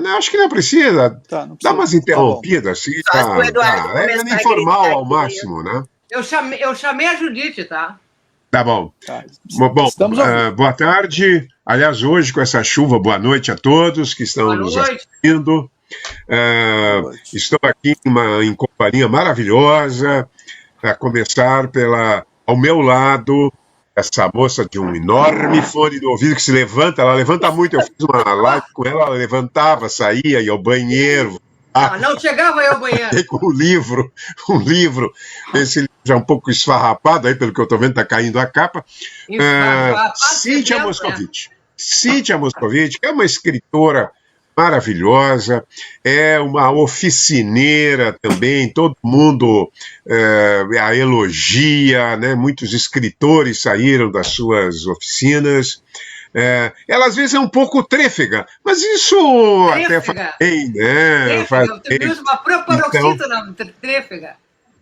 Não, acho que não precisa. Tá, não Dá precisa. umas Tá bom. interrompidas, assim, Só se o Eduardo é começar a informal gritar ao aqui. máximo, né? Eu chamei a Judite, tá? Tá bom. Tá. Bom, Estamos ouvindo. boa tarde. Aliás, hoje, com essa chuva, boa noite a todos que estão Boa nos noite. assistindo. Boa noite. Estou aqui em companhia maravilhosa, a começar ao meu lado, essa moça de um enorme fone no ouvido que se levanta, ela levanta muito. Eu fiz uma live com ela, ela levantava, saía, ia ao banheiro. Não chegava eu ao banheiro. Com um livro, esse livro já é um pouco esfarrapado, aí pelo que eu estou vendo, está caindo a capa. Cíntia Moscovici, que é uma escritora maravilhosa, é uma oficineira também, todo mundo a elogia, né? Muitos escritores saíram das suas oficinas. Ela às vezes é um pouco trêfega, mas isso até faz bem, né? Eu tenho uma proparoxítona trêfega.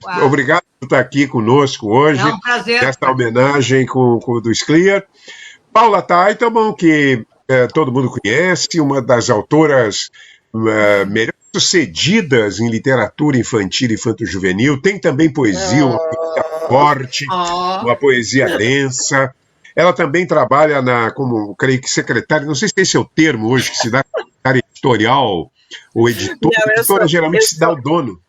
Uau. Obrigado por estar aqui conosco hoje. É um prazer. Nesta homenagem com o do Scliar. Paula Teitelbaum, que todo mundo conhece, uma das autoras melhor sucedidas em literatura infantil e infanto-juvenil. Tem também poesia, uma poesia forte, uma poesia densa. Ela também trabalha como, creio que secretária, não sei se esse é o termo hoje, que se dá secretária editorial ou editor. Editora geralmente se dá ao dono.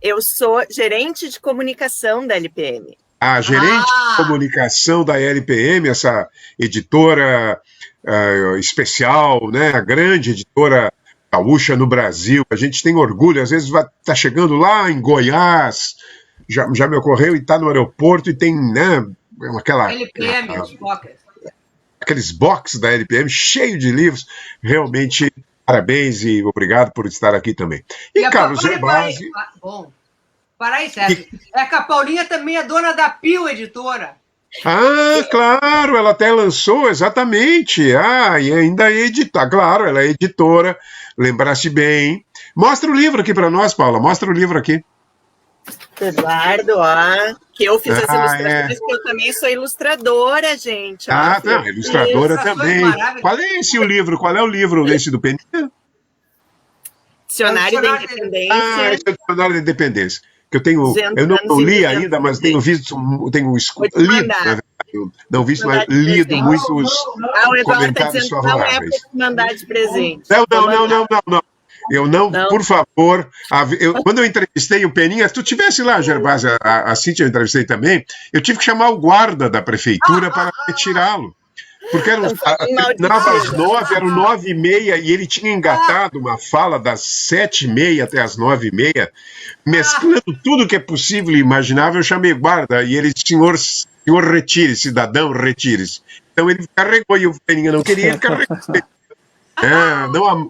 Eu sou gerente de comunicação da LPM. Gerente de comunicação da LPM, essa editora especial, né, a grande editora gaúcha no Brasil. A gente tem orgulho, às vezes está chegando lá em Goiás, já me ocorreu, e está no aeroporto e tem, né, LPM, aqueles boxes da LPM cheio de livros. Realmente, parabéns e obrigado por estar aqui também. E Carlos Gerbasi. Bom, peraí, Sérgio. É que a Paulinha também é dona da Pio Editora. Claro, ela até lançou, exatamente. E ainda é editora. Claro, ela é editora, lembraste bem. Mostra o livro aqui para nós, Paula, mostra o livro aqui. Eduardo, que eu fiz as ilustrações, porque eu também sou ilustradora, gente. Ilustradora também. Qual é esse o livro? Qual é o livro desse do Peninha? Dicionário da Independência. Esse é o Dicionário da Independência. Que eu não li ainda, mas tenho visto, lido, na verdade, não visto, mas lido muitos comentários favoráveis. Não é para mandar de presente. Não. Eu não, por favor. Quando eu entrevistei o Peninha, se tu tivesse lá, Gerbasi, a Cíntia eu entrevistei também, eu tive que chamar o guarda da prefeitura para retirá-lo. Porque terminava às 9, eram 9h30, e ele tinha engatado uma fala das 7h30 até as 9h30, mesclando tudo que é possível e imaginável. Eu chamei o guarda e ele disse: senhor retire-se, cidadão, retire-se. Então ele carregou, e o Peninha não queria, ele carregou.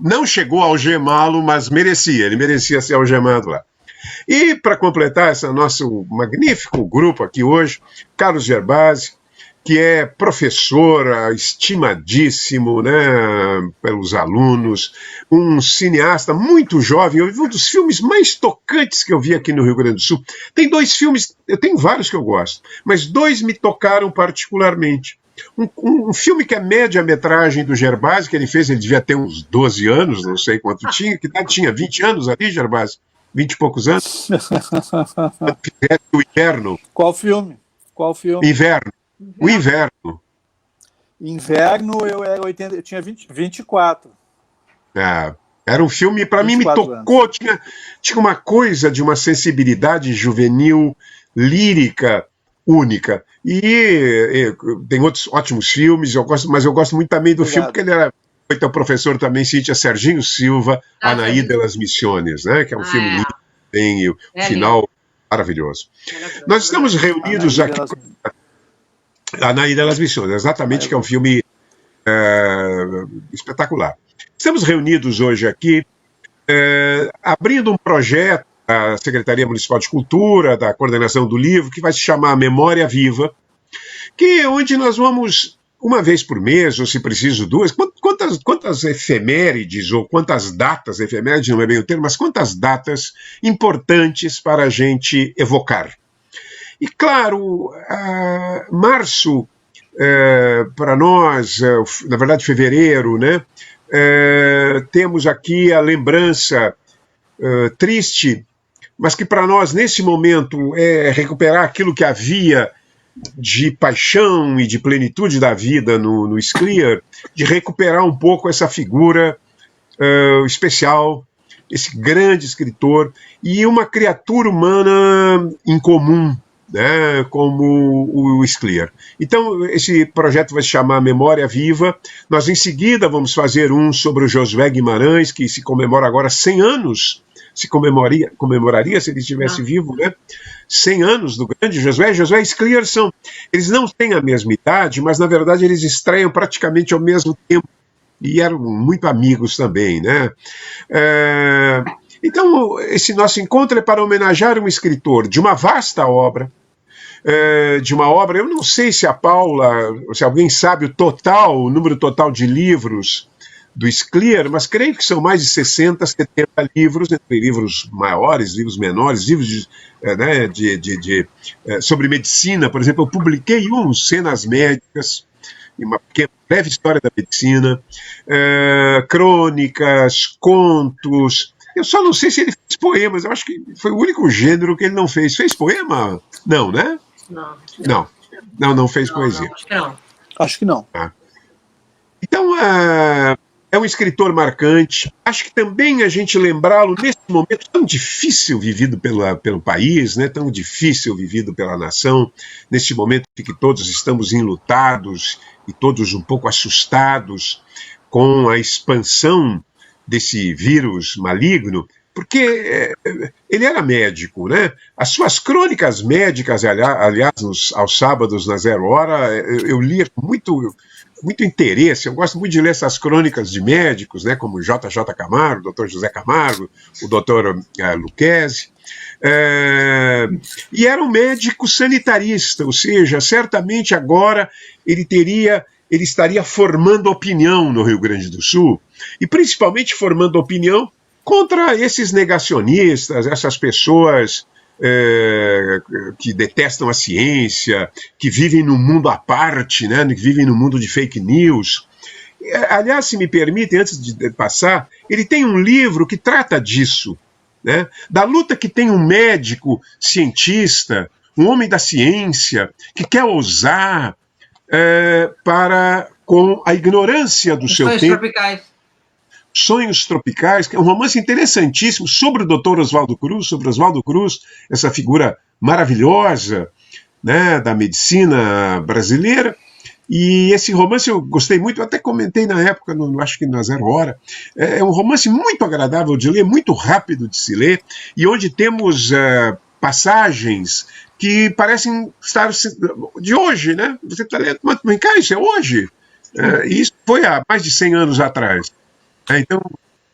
Não chegou a algemá-lo, mas ele merecia ser algemado lá. E para completar esse nosso magnífico grupo aqui hoje, Carlos Gerbasi, que é professor estimadíssimo, né, pelos alunos, um cineasta muito jovem, um dos filmes mais tocantes que eu vi aqui no Rio Grande do Sul. Tem 2 filmes, eu tenho vários que eu gosto, mas 2 me tocaram particularmente. Um filme que é média-metragem do Gerbasi, que ele fez, ele devia ter uns 12 anos, não sei quanto tinha, que idade tinha? 20 anos ali, Gerbasi? 20 e poucos anos? O Inverno. Qual filme? Inverno. O Inverno. Inverno, eu tinha 24. Era um filme, para mim, me tocou. Tinha uma coisa de uma sensibilidade juvenil, lírica, única. E tem outros ótimos filmes, mas eu gosto muito também do filme, porque ele foi teu professor também, Cíntia, Serginho Silva, Anaí de las Misiones, né? Que é um filme lindo, tem o final maravilhoso. Nós estamos reunidos aqui. Anaí de las Misiones, exatamente, que é um filme espetacular. Estamos reunidos hoje aqui, abrindo um projeto da Secretaria Municipal de Cultura, da coordenação do livro, que vai se chamar Memória Viva, onde nós vamos, uma vez por mês, ou se preciso 2, quantas efemérides, ou quantas datas, efemérides não é bem o termo, mas quantas datas importantes para a gente evocar. E claro, março, para nós, na verdade fevereiro, né, temos aqui a lembrança triste, mas que para nós, nesse momento, é recuperar aquilo que havia de paixão e de plenitude da vida no Scliar, de recuperar um pouco essa figura especial, esse grande escritor e uma criatura humana incomum, né, como o Scliar. Então, esse projeto vai se chamar Memória Viva. Nós, em seguida, vamos fazer um sobre o Josué Guimarães, que se comemora agora 100 anos, se comemoraria se ele estivesse vivo, né? 100 anos do grande Josué. Josué e Scliar eles não têm a mesma idade, mas, na verdade, eles estreiam praticamente ao mesmo tempo, e eram muito amigos também, né? Então, esse nosso encontro é para homenagear um escritor de uma vasta obra, eu não sei se a Paula, se alguém sabe o número total de livros do Scliar, mas creio que são mais de 60, 70 livros, entre livros maiores, livros menores, livros sobre medicina, por exemplo. Eu publiquei Cenas Médicas, uma pequena, breve história da medicina, crônicas, contos. Eu só não sei se ele fez poemas, eu acho que foi o único gênero que ele não fez. Fez poema? Não, né? Não fez poesia. Acho que não. Então, é um escritor marcante. Acho que também a gente lembrá-lo nesse momento tão difícil vivido pelo país, né, tão difícil vivido pela nação, nesse momento em que todos estamos enlutados e todos um pouco assustados com a expansão desse vírus maligno, porque ele era médico, né? As suas crônicas médicas, aliás, aos sábados na Zero Hora, eu lia com muito interesse. Eu gosto muito de ler essas crônicas de médicos, né, como J.J. Camargo, Dr. José Camargo, o Dr. Lucchesi. E era um médico sanitarista, ou seja, certamente agora ele estaria formando opinião no Rio Grande do Sul, e principalmente formando opinião contra esses negacionistas, essas pessoas que detestam a ciência, que vivem num mundo à parte, né, que vivem num mundo de fake news. Aliás, se me permitem, antes de passar, ele tem um livro que trata disso, né, da luta que tem um médico cientista, um homem da ciência, que quer ousar com a ignorância do seu tempo. Tropicais. Sonhos Tropicais, que é um romance interessantíssimo sobre o Dr. Oswaldo Cruz, essa figura maravilhosa, né, da medicina brasileira. E esse romance eu gostei muito, eu até comentei na época, acho que na Zero Hora. É um romance muito agradável de ler, muito rápido de se ler, e onde temos passagens que parecem estar de hoje, né? Você está lendo, mas vem cá, isso é hoje? E isso foi há mais de 100 anos atrás. Então,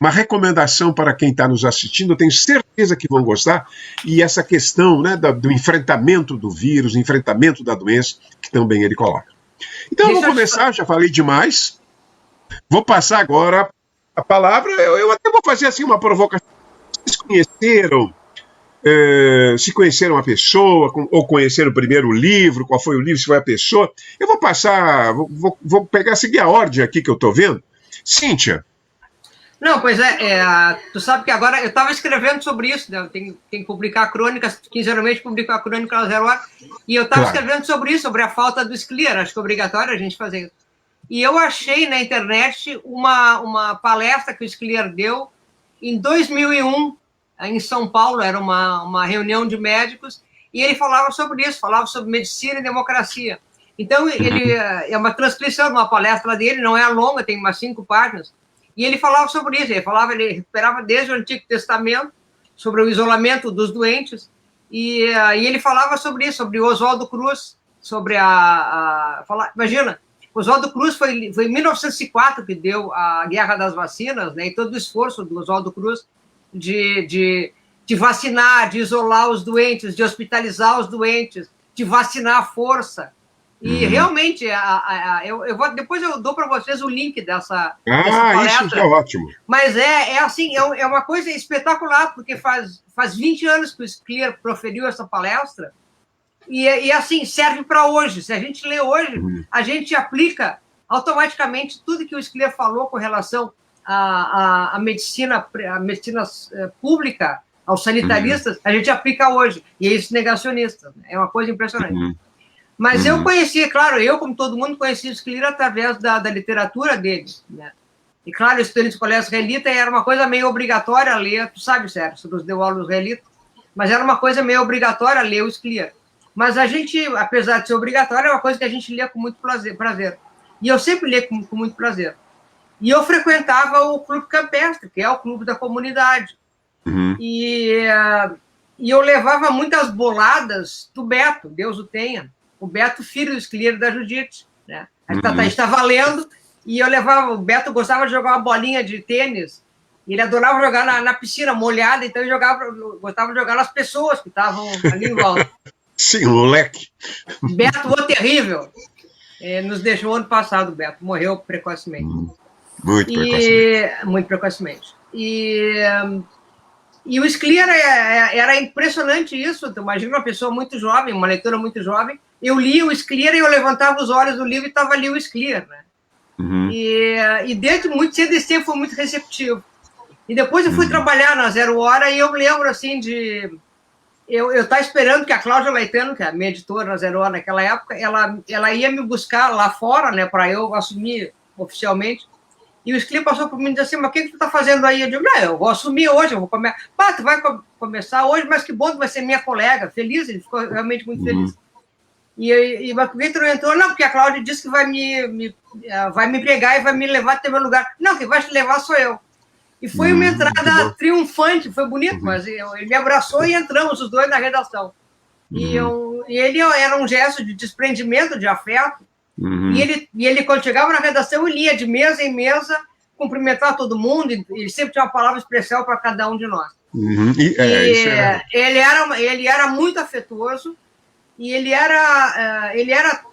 uma recomendação para quem está nos assistindo, eu tenho certeza que vão gostar, e essa questão, né, do enfrentamento do vírus, enfrentamento da doença, que também ele coloca. Então, eu vou começar, já falei demais, vou passar agora a palavra, eu até vou fazer assim uma provocação. Vocês se conheceram a pessoa, ou conheceram o primeiro livro, qual foi o livro, se foi a pessoa, eu vou passar, vou seguir a ordem aqui que eu estou vendo. Cíntia. Não, pois tu sabe que agora eu estava escrevendo sobre isso, né? Tem que publicar crônicas, quinzenalmente publico a crônica na Zero Hora, e eu estava escrevendo sobre isso, sobre a falta do Scliar, acho que é obrigatório a gente fazer isso. E eu achei na internet uma palestra que o Scliar deu em 2001, em São Paulo, era uma reunião de médicos, e ele falava sobre isso, falava sobre medicina e democracia. Então, ele é uma transcrição de uma palestra dele, não é longa, tem umas 5 páginas, e ele falava sobre isso, ele recuperava desde o Antigo Testamento, sobre o isolamento dos doentes, e ele falava sobre isso, sobre Oswaldo Cruz, sobre imagina, Oswaldo Cruz foi em 1904 que deu a Guerra das Vacinas, né, e todo o esforço do Oswaldo Cruz de vacinar, de isolar os doentes, de hospitalizar os doentes, de vacinar à força. E realmente, depois eu dou para vocês o link dessa palestra. Isso é ótimo. Mas é uma coisa espetacular, porque faz 20 anos que o Scliar proferiu essa palestra, e assim, serve para hoje. Se a gente lê hoje, a gente aplica automaticamente tudo que o Scliar falou com relação a medicina pública, aos sanitaristas, a gente aplica hoje. E é isso negacionista. É uma coisa impressionante. Mas eu conheci, claro, eu, como todo mundo, conheci o Sclera através da literatura dele, né? E, claro, estudante de colégio israelita era uma coisa meio obrigatória ler, tu sabe, Sérgio, você nos deu aula no israelita, mas era uma coisa meio obrigatória ler o Sclera. Mas a gente, apesar de ser obrigatório, é uma coisa que a gente lia com muito prazer. E eu sempre li com muito prazer. E eu frequentava o Clube Campestre, que é o clube da comunidade. E eu levava muitas boladas do Beto, Deus o tenha. O Beto, filho do Sclera da Judite. Né? A Tata estava lendo, e eu levava... O Beto gostava de jogar uma bolinha de tênis. Ele adorava jogar na piscina molhada, então eu gostava de jogar nas pessoas que estavam ali em volta. Sim, moleque. Beto, o terrível. Nos deixou ano passado, o Beto. Morreu precocemente. Muito precocemente. E o Sclera era impressionante isso. Imagina uma pessoa muito jovem, uma leitora muito jovem. Eu li o Sclera e eu levantava os olhos do livro e estava ali o Sclera, né? E desde muito cedo esse tempo foi muito receptivo. E depois eu fui trabalhar na Zero Hora e eu me lembro assim de... Eu estava esperando que a Cláudia Laetano, que é a minha editora na Zero Hora naquela época, ela ia me buscar lá fora, né, para eu assumir oficialmente. E o Sclera passou por mim e disse assim, mas o que tu está fazendo aí? Eu digo, não, eu vou assumir hoje, eu vou começar. Pá, tu vai começar hoje, mas que bom, tu vai ser minha colega. Feliz, ele ficou realmente muito feliz. Mas por que tu não entrou? Não, porque a Cláudia disse que vai me pegar e vai me levar até meu lugar. Não, quem vai te levar sou eu. E foi uma entrada triunfante, foi bonito, mas ele me abraçou e entramos os dois na redação. E ele era um gesto de desprendimento, de afeto. E ele, quando chegava na redação, ele ia de mesa em mesa cumprimentar todo mundo, e ele sempre tinha uma palavra especial para cada um de nós. Ele era muito afetuoso, e ele era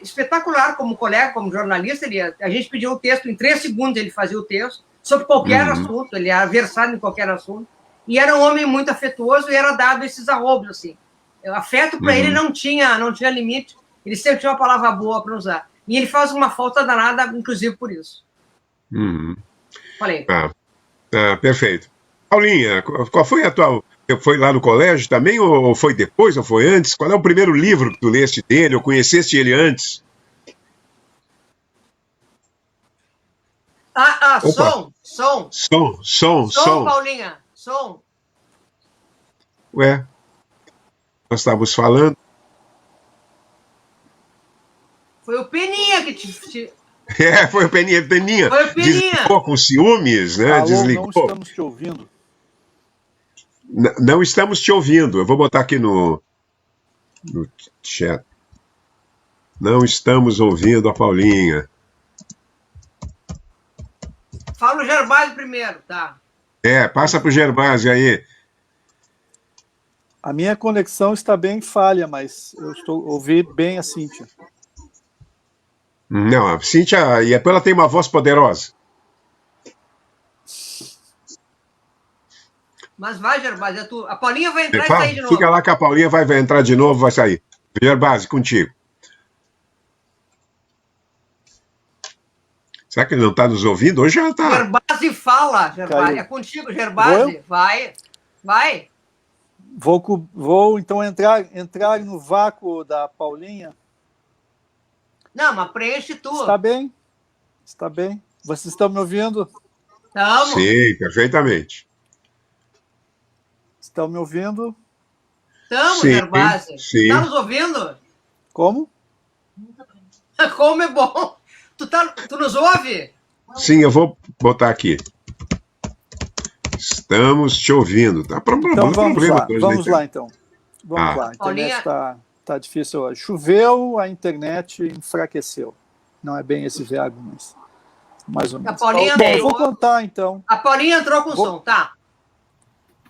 espetacular como colega, como jornalista. A gente pediu o texto, em 3 segundos ele fazia o texto, sobre qualquer assunto, ele era versado em qualquer assunto, e era um homem muito afetuoso e era dado esses arrobos, assim. O afeto para ele não tinha limite, ele sempre tinha uma palavra boa para usar. E ele faz uma falta danada, inclusive por isso. Falei. Perfeito. Paulinha, qual foi a tua... Foi lá no colégio também, ou foi depois, ou foi antes? Qual é o primeiro livro que tu leste dele, ou conheceste ele antes? Som, Paulinha, som. Ué, nós estávamos falando. Foi o Peninha que te... Foi o Peninha. Foi o Peninha. Desligou com ciúmes, né? Alô, desligou. Não estamos te ouvindo. Não estamos te ouvindo. Eu vou botar aqui no chat. Não estamos ouvindo a Paulinha. Fala o Gervásio primeiro, tá? Passa para o Gervásio aí. A minha conexão está bem falha, mas eu estou ouvindo bem a Cíntia. Não, a Cíntia, e ela tem uma voz poderosa. Mas vai, Gervásio, a Paulinha vai entrar e sair de novo. Fica lá que a Paulinha vai entrar de novo, vai sair. Gervásio, contigo. Será que ele não está nos ouvindo? Hoje já está. Gervásio fala, Gervásio. É contigo, Gervásio. Vai. Vou então entrar no vácuo da Paulinha. Não, mas preenche tu. Está bem. Vocês estão me ouvindo? Estamos. Sim, perfeitamente. Estão me ouvindo? Estamos, Gervásio. Sim. Está nos ouvindo? Como? Como é bom. Tu nos ouve? Sim, eu vou botar aqui. Estamos te ouvindo. Tá então vamos lá, então. Vamos lá. A internet Paulinha... tá difícil hoje. Choveu, a internet enfraqueceu. Não é bem esse verbo, mas mais ou menos. A Paulinha Bom, eu vou contar, então. A Paulinha entrou com som, tá?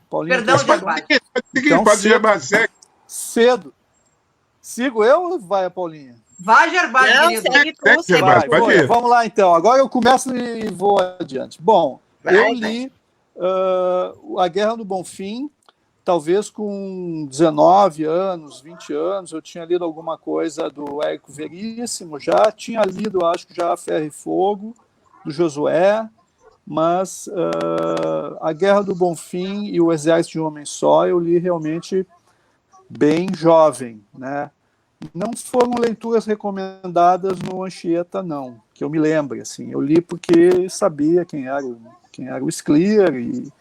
Paulinha Perdão, Gervásio. Então, pode Gervásio. Cedo. Sigo eu ou vai a Paulinha? Vai, Gervásio, querido. Vai. Vamos lá, então. Agora eu começo e vou adiante. Bom, eu li A Guerra do Bonfim, talvez com 19 anos, 20 anos, eu tinha lido alguma coisa do Érico Veríssimo, já tinha lido, acho que já Ferro e Fogo, do Josué, mas A Guerra do Bonfim e O Exército de um Homem Só eu li realmente bem jovem, né? Não foram leituras recomendadas no Anchieta, não, que eu me lembre, assim. Eu li porque sabia quem era o Scliar e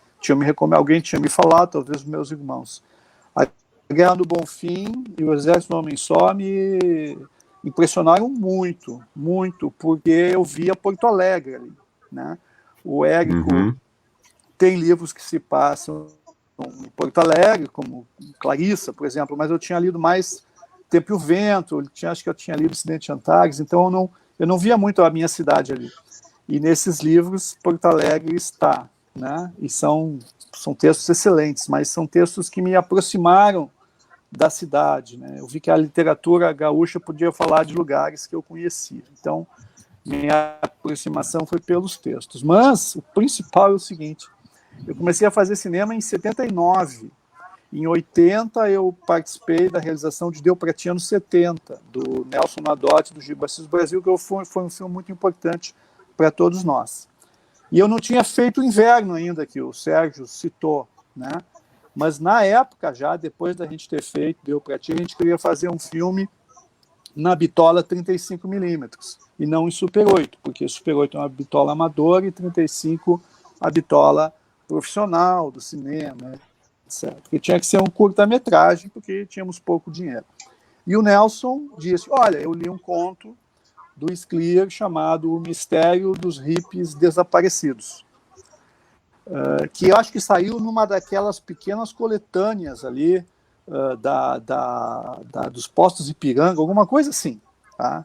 alguém tinha me falado, talvez os meus irmãos. A Guerra do Bonfim e O Exército de um Homem Só me impressionaram muito, muito, porque eu via Porto Alegre ali, né? O Érico tem livros que se passam em Porto Alegre, como Clarissa, por exemplo, mas eu tinha lido mais Tempo e o Vento, acho que eu tinha lido Incidente de Antares, então eu não via muito a minha cidade ali. E nesses livros, Porto Alegre está, né? E são textos excelentes, mas são textos que me aproximaram da cidade, né? Eu vi que a literatura gaúcha podia falar de lugares que eu conhecia. Então, minha aproximação foi pelos textos. Mas o principal é o seguinte: eu comecei a fazer cinema em 79. Em 80, eu participei da realização de Deu Pra Ti anos 70, do Nelson Nadotti, do Giba Assis Brasil, que foi um filme muito importante para todos nós. E eu não tinha feito o Inverno ainda, que o Sérgio citou, né? Mas na época, já depois da gente ter feito Deu Pra Ti, a gente queria fazer um filme na bitola 35mm, e não em Super 8, porque Super 8 é uma bitola amadora e 35 a bitola profissional do cinema, etc. Porque tinha que ser um curta-metragem, porque tínhamos pouco dinheiro. E o Nelson disse: olha, eu li um conto do Scliar chamado O Mistério dos Hippies Desaparecidos, que eu acho que saiu numa daquelas pequenas coletâneas ali, dos postos Ipiranga, alguma coisa assim. Tá?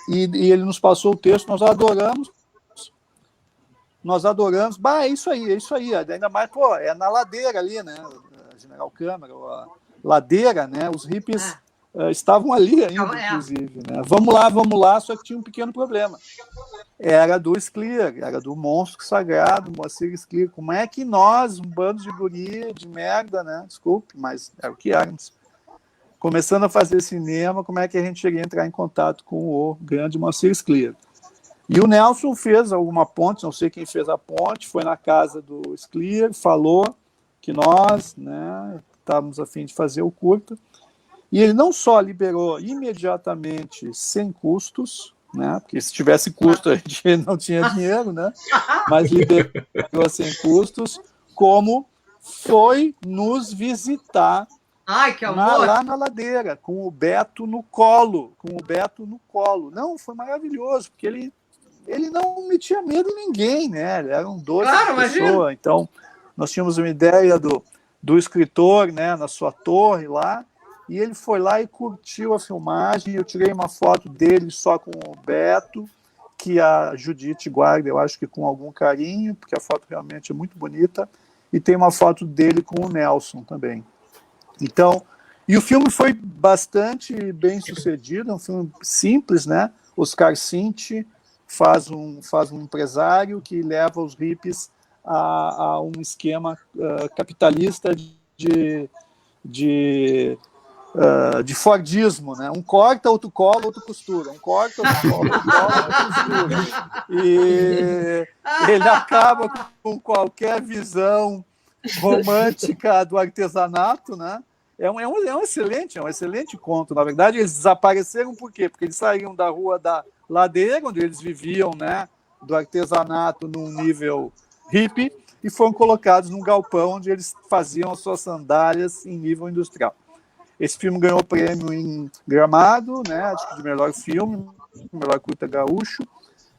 E ele nos passou o texto, nós adoramos. É isso aí. Ainda mais, é na ladeira ali, né? General Câmara, a ladeira, né? Os hippies estavam ali ainda, inclusive. Né? Vamos lá, só que tinha um pequeno problema. Era do Scliar, era do monstro sagrado, Moacir Scliar. Como é que nós, um bando de guri, de merda, né? Desculpe, mas era o que éramos. Começando a fazer cinema, como é que a gente chegaria a entrar em contato com o grande Moacir Scliar? E o Nelson fez alguma ponte, não sei quem fez a ponte, foi na casa do Scliar, falou que nós, né, estávamos a fim de fazer o curta, e ele não só liberou imediatamente sem custos, né, porque se tivesse custo a gente não tinha dinheiro, né, mas liberou sem custos, como foi nos visitar. Ai, que amor! Lá na ladeira, com o Beto no colo. Não, foi maravilhoso, porque ele não metia medo em ninguém, né? Ele era um doce de pessoa. Então, nós tínhamos uma ideia do escritor, né, na sua torre lá, e ele foi lá e curtiu a filmagem. Eu tirei uma foto dele só com o Beto, que a Judite guarda, eu acho que com algum carinho, porque a foto realmente é muito bonita, e tem uma foto dele com o Nelson também. Então, e o filme foi bastante bem sucedido, é um filme simples, né? Oscar Sinti faz um empresário que leva os hippies a um esquema capitalista de Fordismo, né? Um corta, outro cola, outro costura. Um corta, outro cola, outro costura. E ele acaba com qualquer visão romântica do artesanato, né? É um excelente conto. Na verdade, eles desapareceram por quê? Porque eles saíram da rua da ladeira, onde eles viviam, né, do artesanato num nível hippie, e foram colocados num galpão onde eles faziam as suas sandálias em nível industrial. Esse filme ganhou prêmio em Gramado, né, acho que de melhor filme, melhor curta gaúcho,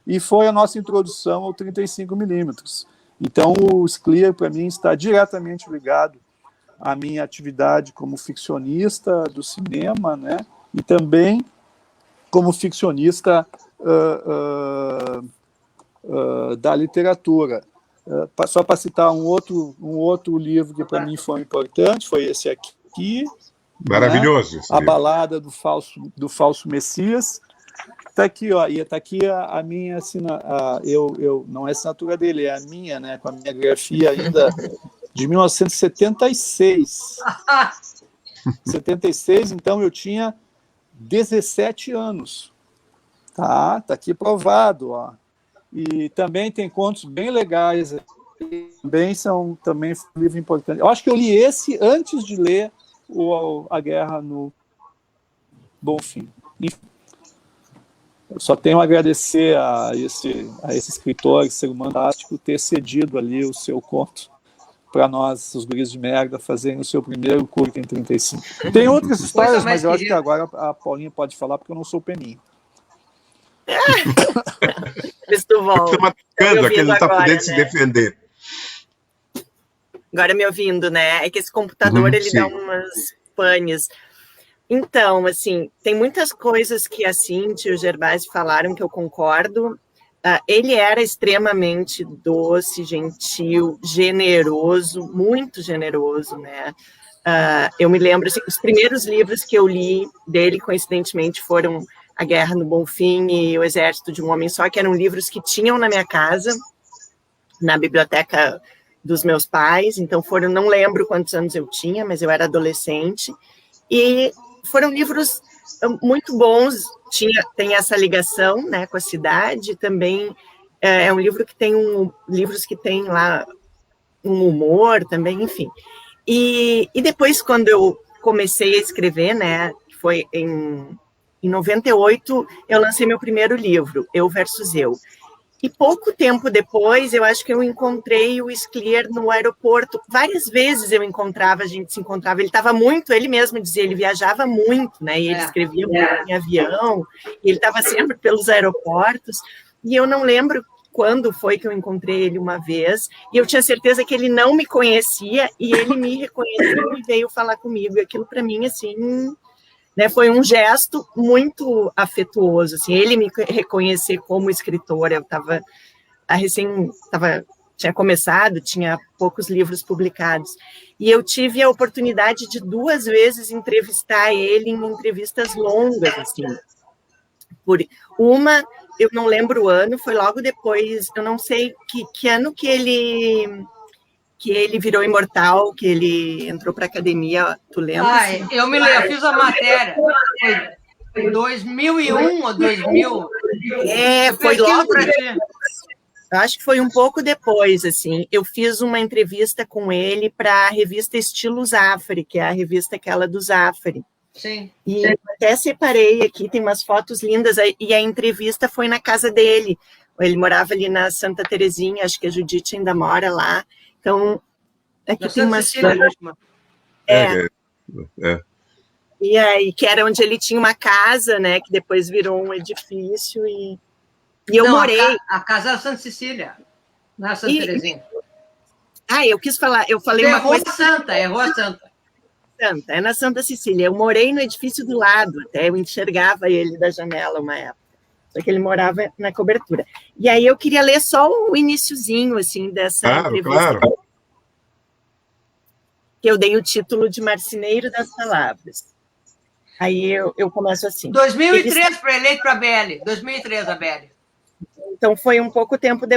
e foi a nossa introdução ao 35mm. Então, o Scliar, para mim, está diretamente ligado à minha atividade como ficcionista do cinema, né? E também como ficcionista da literatura. Só para citar um outro livro que para mim foi importante, foi esse aqui. Maravilhoso. Né? A Balada do Falso Messias. Está aqui, ó, e está aqui a minha assinatura. Não é a assinatura dele, é a minha, né? Com a minha grafia ainda de 1976. 76, então eu tinha 17 anos. Tá aqui provado, ó. E também tem contos bem legais. Também foi um livro importante. Eu acho que eu li esse antes de ler A Guerra no Bonfim. Enfim, eu só tenho a agradecer a esse escritor, esse ser humano fantástico, ter cedido ali o seu conto para nós, os guris de merda, fazerem o seu primeiro curto em 35. Tem outras histórias, mas eu acho que agora a Paulinha pode falar, porque eu não sou peninho. Estão atacando, que ele não está podendo se defender. Agora me ouvindo, né? É que esse computador, ele sim. dá umas panes. Então, assim, tem muitas coisas que a Cintia e o Gervásio falaram que eu concordo. Ele era extremamente doce, gentil, generoso, muito generoso, né? Eu me lembro, assim, os primeiros livros que eu li dele, coincidentemente, foram A Guerra no Bonfim e O Exército de um Homem Só, que eram livros que tinham na minha casa, na biblioteca dos meus pais. Então não lembro quantos anos eu tinha, mas eu era adolescente, e foram livros muito bons. Tem essa ligação, né, com a cidade. Também é um livro que tem livros que tem lá um humor também, enfim. E depois, quando eu comecei a escrever, né, foi em 98, eu lancei meu primeiro livro, Eu versus Eu. E pouco tempo depois, eu acho que eu encontrei o Sclier no aeroporto. Várias vezes eu encontrava, a gente se encontrava. Ele mesmo dizia, ele viajava muito, né? E ele escrevia muito em avião, e ele estava sempre pelos aeroportos. E eu não lembro quando foi que eu encontrei ele uma vez, e eu tinha certeza que ele não me conhecia, e ele me reconheceu e veio falar comigo. E aquilo, para mim, assim, né, foi um gesto muito afetuoso, assim, ele me reconhecer como escritora. Eu tinha começado, tinha poucos livros publicados, e eu tive a oportunidade de 2 vezes entrevistar ele em entrevistas longas, assim. Eu não lembro o ano, foi logo depois, eu não sei que ano que ele virou imortal, que ele entrou para a academia, tu lembra? Eu me lembro, eu fiz a matéria, foi 2001 ou 2000? Foi logo depois. Eu acho que foi um pouco depois, assim. Eu fiz uma entrevista com ele para a revista Estilo Zafari, que é a revista aquela do Zafari. Sim. E até separei aqui, tem umas fotos lindas, e a entrevista foi na casa dele. Ele morava ali na Santa Terezinha, acho que a Judite ainda mora lá. Então, aqui tem umas fotos. E aí, que era onde ele tinha uma casa, né, que depois virou um edifício, e eu morei... A casa é Santa Cecília, na Santa Terezinha. Eu quis falar, eu falei uma coisa... É Rua Santa. É na Santa Cecília. Eu morei no edifício do lado, até eu enxergava ele da janela uma época. Só que ele morava na cobertura. E aí eu queria ler só o iniciozinho, assim, dessa entrevista. Claro. Que eu dei o título de Marceneiro das Palavras. Aí eu começo assim. 2003 para eleito para a BL. 2003 a BL. Então foi pouco tempo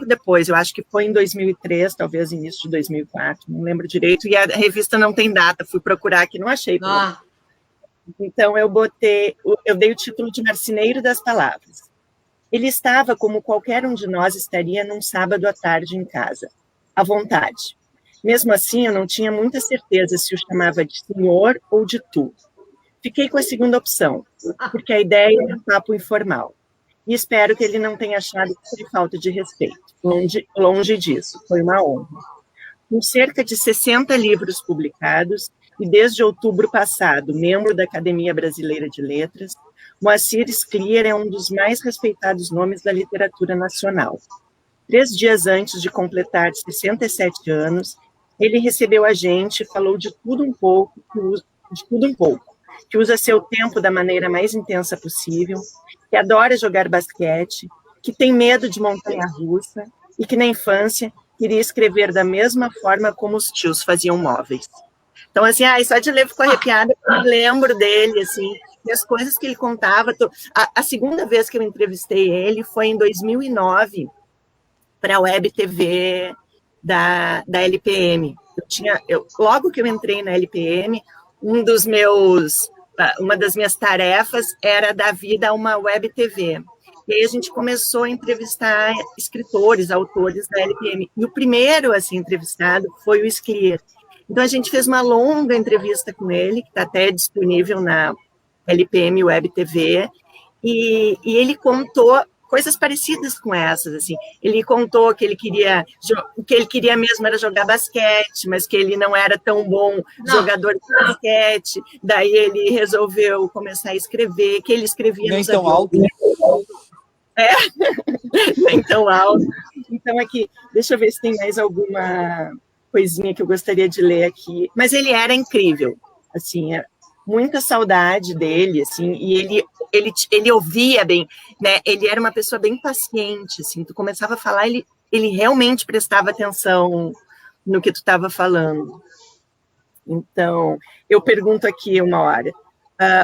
depois, eu acho que foi em 2003, talvez início de 2004, não lembro direito, e a revista não tem data, fui procurar aqui, não achei. Então eu dei o título de Marceneiro das Palavras. Ele estava, como qualquer um de nós estaria, num sábado à tarde em casa, à vontade. Mesmo assim, eu não tinha muita certeza se o chamava de senhor ou de tu. Fiquei com a segunda opção, porque a ideia era um papo informal. E espero que ele não tenha achado que foi falta de respeito. Longe disso, foi uma honra. Com cerca de 60 livros publicados, e desde outubro passado, membro da Academia Brasileira de Letras, Moacir Sclier é um dos mais respeitados nomes da literatura nacional. 3 dias antes de completar 67 anos, ele recebeu a gente e falou de tudo um pouco, que usa seu tempo da maneira mais intensa possível, que adora jogar basquete, que tem medo de montanha-russa e que na infância queria escrever da mesma forma como os tios faziam móveis. Então, assim, só de ler ficou arrepiada, eu lembro dele, assim, e as coisas que ele contava. A segunda vez que eu entrevistei ele foi em 2009, para a Web TV da LPM. Logo que eu entrei na LPM, uma das minhas tarefas era dar vida a uma web TV. E aí a gente começou a entrevistar escritores, autores da LPM. E o primeiro assim entrevistado foi o Sclier. Então a gente fez uma longa entrevista com ele, que está até disponível na LPM Web TV, e ele contou coisas parecidas com essas, assim. Ele contou que o que ele queria mesmo era jogar basquete, mas que ele não era tão bom jogador de basquete. Daí ele resolveu começar a escrever, que ele escrevia nem tão alto. Nem tão alto. Então aqui, deixa eu ver se tem mais alguma coisinha que eu gostaria de ler aqui. Mas ele era incrível, assim, muita saudade dele, assim, e ele ouvia bem, né? Ele era uma pessoa bem paciente, assim. Tu começava a falar, ele realmente prestava atenção no que tu estava falando. Então, eu pergunto aqui uma hora,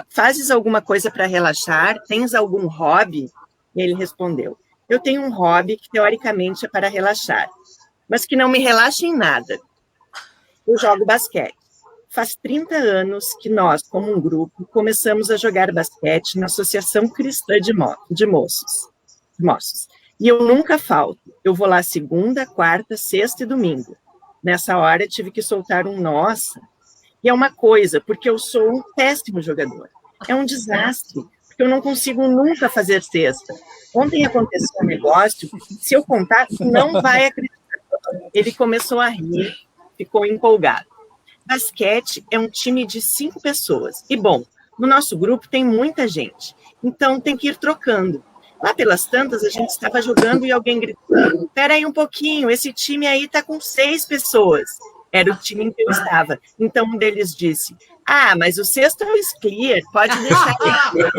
fazes alguma coisa para relaxar? Tens algum hobby? E ele respondeu, eu tenho um hobby que teoricamente é para relaxar, mas que não me relaxa em nada. Eu jogo basquete. Faz 30 anos que nós, como um grupo, começamos a jogar basquete na Associação Cristã de Moços. E eu nunca falto. Eu vou lá segunda, quarta, sexta e domingo. Nessa hora, tive que soltar um nossa. E é uma coisa, porque eu sou um péssimo jogador. É um desastre, porque eu não consigo nunca fazer cesta. Ontem aconteceu um negócio, se eu contar, não vai acreditar. Ele começou a rir, ficou empolgado. Basquete é um time de 5 pessoas. E, bom, no nosso grupo tem muita gente. Então, tem que ir trocando. Lá pelas tantas, a gente estava jogando e alguém gritou, espera aí um pouquinho, esse time aí está com 6 pessoas. Era o time em que eu estava. Então, um deles disse, mas o sexto é o Sclier, pode deixar ele.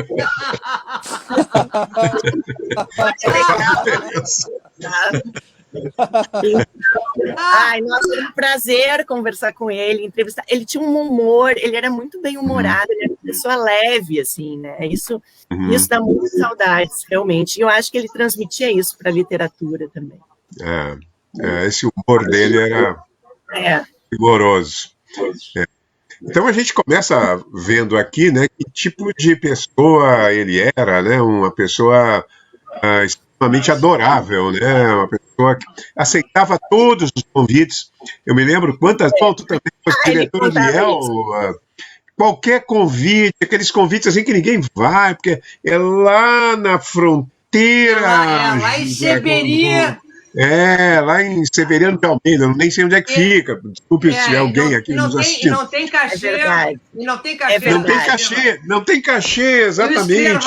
Nossa, foi um prazer conversar com ele, entrevistar. Ele tinha um humor, ele era muito bem humorado, ele era uma pessoa leve, assim, né? Isso dá muitas saudades, realmente. E eu acho que ele transmitia isso para a literatura também. Esse humor dele era rigoroso. Então a gente começa vendo aqui, né, que tipo de pessoa ele era, né? Uma pessoa extremamente adorável, né? Uma pessoa que aceitava todos os convites. Eu me lembro quantas... tu também fosse diretor de Liel, qualquer convite, aqueles convites assim que ninguém vai, porque é lá na fronteira... lá em Seberi... lá em Severiano de Almeida, eu nem sei onde é que fica. Desculpe se alguém aqui nos assistindo. Não tem cachê. Não tem cachê. Não tem cachê, exatamente.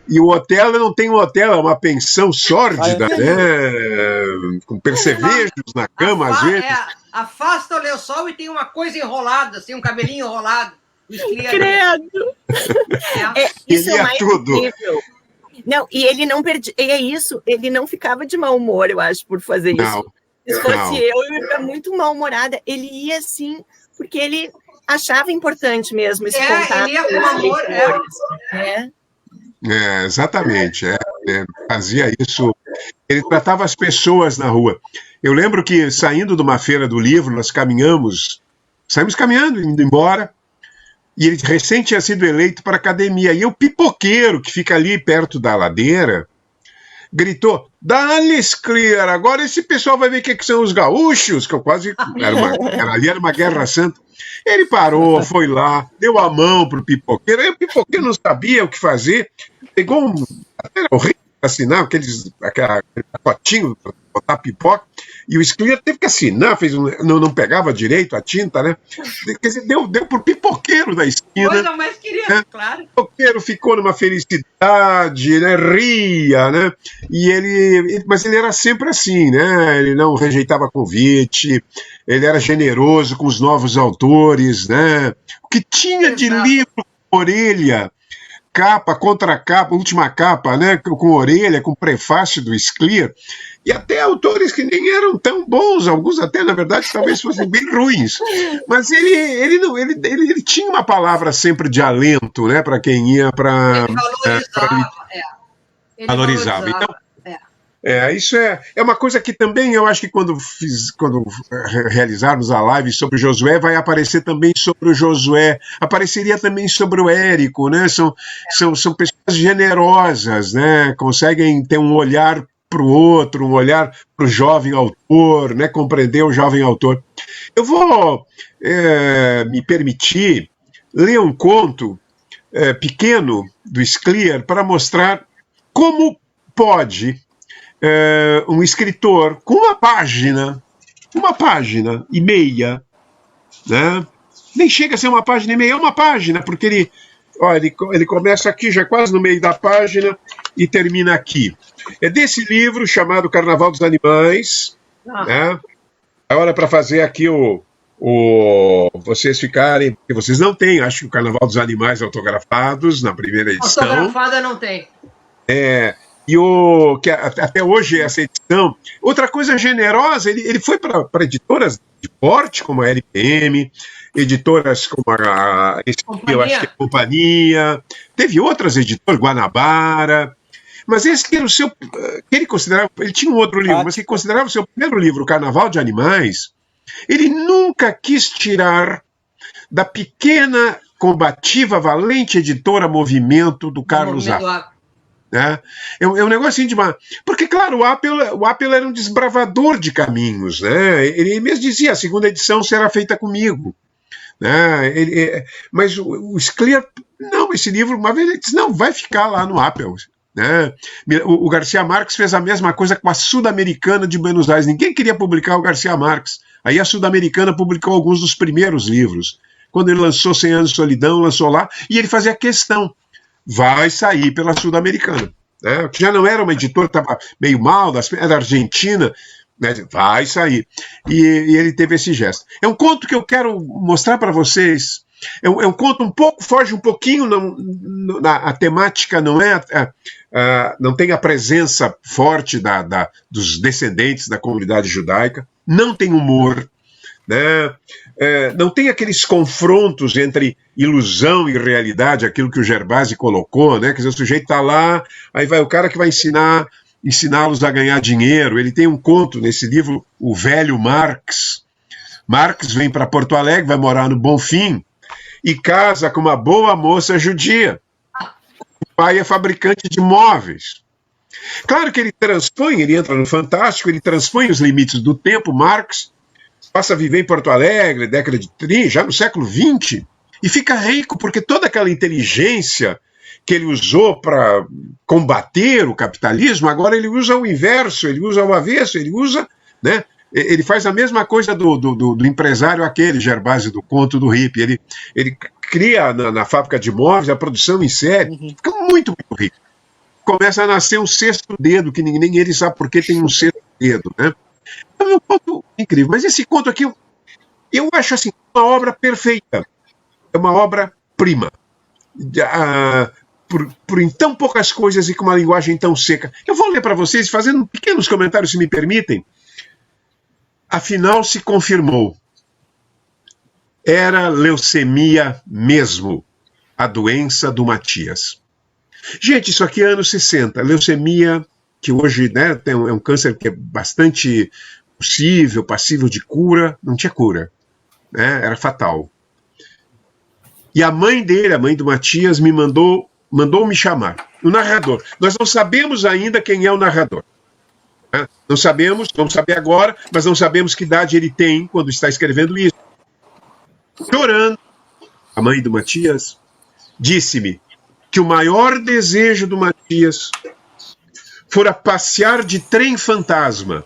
E o hotel não tem um hotel, é uma pensão sórdida, né? Com percevejos na cama, às vezes. Afasta o lençol e tem uma coisa enrolada, assim, um cabelinho enrolado. Credo! Isso é o mais tudo. incrível. Não, e ele não perdia. E é isso, ele não ficava de mau humor, eu acho, por fazer isso. Se fosse eu ia ficar muito mal-humorada. Ele ia assim, porque ele achava importante mesmo esse contato. Ele ia com amor, exatamente, fazia isso, ele tratava as pessoas na rua. Eu lembro que saindo de uma feira do livro, nós saímos caminhando, indo embora, e ele recém tinha sido eleito para a academia, e o pipoqueiro, que fica ali perto da ladeira, gritou, dá-lhe, Sclier, agora esse pessoal vai ver o que são os gaúchos, que eu quase, ali era uma guerra santa. Ele parou, foi lá, deu a mão pro pipoqueiro, aí o pipoqueiro não sabia o que fazer, pegou era horrível assinar aquele pacotinho para botar pipoca, e o Sclier teve que assinar, não pegava direito a tinta, né? Quer dizer, deu pro pipoqueiro da esquina. Coisa mais querida, claro. O pipoqueiro ficou numa felicidade, né? Ria, né? Mas ele era sempre assim, né? Ele não rejeitava convite, ele era generoso com os novos autores, né? O que tinha de livro com orelha, capa, contracapa, última capa, né? Com orelha, com prefácio do Sclier, e até autores que nem eram tão bons, alguns até, na verdade, talvez fossem bem ruins. Mas ele tinha uma palavra sempre de alento, né, para quem ia para... Ele valorizava. Valorizava. Isso é uma coisa que também eu acho que quando realizarmos a live sobre Josué, vai aparecer também sobre o Josué, apareceria também sobre o Érico, né? São pessoas generosas, né? Conseguem ter um olhar para o outro, um olhar para o jovem autor, né? Compreender o jovem autor. Eu vou me permitir ler um conto pequeno do Scliar para mostrar como pode um escritor com uma página e meia, né? Nem chega a ser uma página e meia, é uma página, porque ele começa aqui, já quase no meio da página, e termina aqui. É desse livro chamado Carnaval dos Animais, né? Agora, para fazer aqui vocês ficarem, porque vocês não têm, acho que o Carnaval dos Animais autografados na primeira edição. Autografada não tem. Que até hoje essa edição. Outra coisa generosa, ele foi para editoras de porte, como a LPM, editoras como eu acho que é a Companhia, teve outras editoras, Guanabara, mas esse que era o seu, que ele considerava, ele tinha um outro livro, mas que considerava o seu primeiro livro, o Carnaval de Animais. Ele nunca quis tirar da pequena, combativa, valente editora Movimento do Carlos Apple. É um negócio assim de uma... Porque, claro, o Apple era um desbravador de caminhos, né? Ele mesmo dizia, a segunda edição será feita comigo. Né? Mas o Scliar, não, esse livro, uma vez ele disse, não, vai ficar lá no Apple. Né? O Garcia Marques fez a mesma coisa com a Sudamericana de Buenos Aires. Ninguém queria publicar o Garcia Marques. Aí a Sudamericana publicou alguns dos primeiros livros. Quando ele lançou 100 Anos de Solidão, lançou lá, e ele fazia questão. Vai sair pela Sudamericana. Né? Que já não era uma editora, estava meio mal, era Argentina, né? Vai sair. E ele teve esse gesto. É um conto que eu quero mostrar para vocês. É um conto um pouco, foge um pouquinho, a temática não não tem a presença forte dos descendentes da comunidade judaica, não tem humor, né? Não tem aqueles confrontos entre ilusão e realidade, aquilo que o Gervasi colocou, né? Quer dizer, o sujeito está lá, aí vai o cara que vai ensiná-los a ganhar dinheiro. Ele tem um conto nesse livro, O Velho Marx. Marx vem para Porto Alegre, vai morar no Bonfim e casa com uma boa moça judia. O pai é fabricante de móveis. Claro que ele entra no Fantástico, ele transpõe os limites do tempo. Marx passa a viver em Porto Alegre, década de 30, já no século XX, e fica rico, porque toda aquela inteligência que ele usou para combater o capitalismo, agora ele usa o inverso, ele usa o avesso, ele usa, né? Ele faz a mesma coisa do empresário aquele, Gervasi, do conto do hippie. Ele cria na fábrica de móveis a produção em série, fica muito, muito rico. Começa a nascer um sexto dedo, que nem ele sabe por que tem um sexto dedo, né? É um conto incrível, mas esse conto aqui eu acho assim, uma obra perfeita, é uma obra-prima, por em tão poucas coisas e com uma linguagem tão seca. Eu vou ler para vocês, fazendo pequenos comentários, se me permitem. Afinal, se confirmou, era leucemia mesmo, a doença do Matias. Gente, isso aqui é anos 60, leucemia, que hoje, né, é um câncer que é bastante possível, passível de cura, não tinha cura, né, era fatal. E a mãe dele, a mãe do Matias, mandou me chamar, o narrador. Nós não sabemos ainda quem é o narrador. Né? Não sabemos, vamos saber agora, mas não sabemos que idade ele tem quando está escrevendo isso. Chorando, a mãe do Matias disse-me que o maior desejo do Matias fora passear de trem fantasma,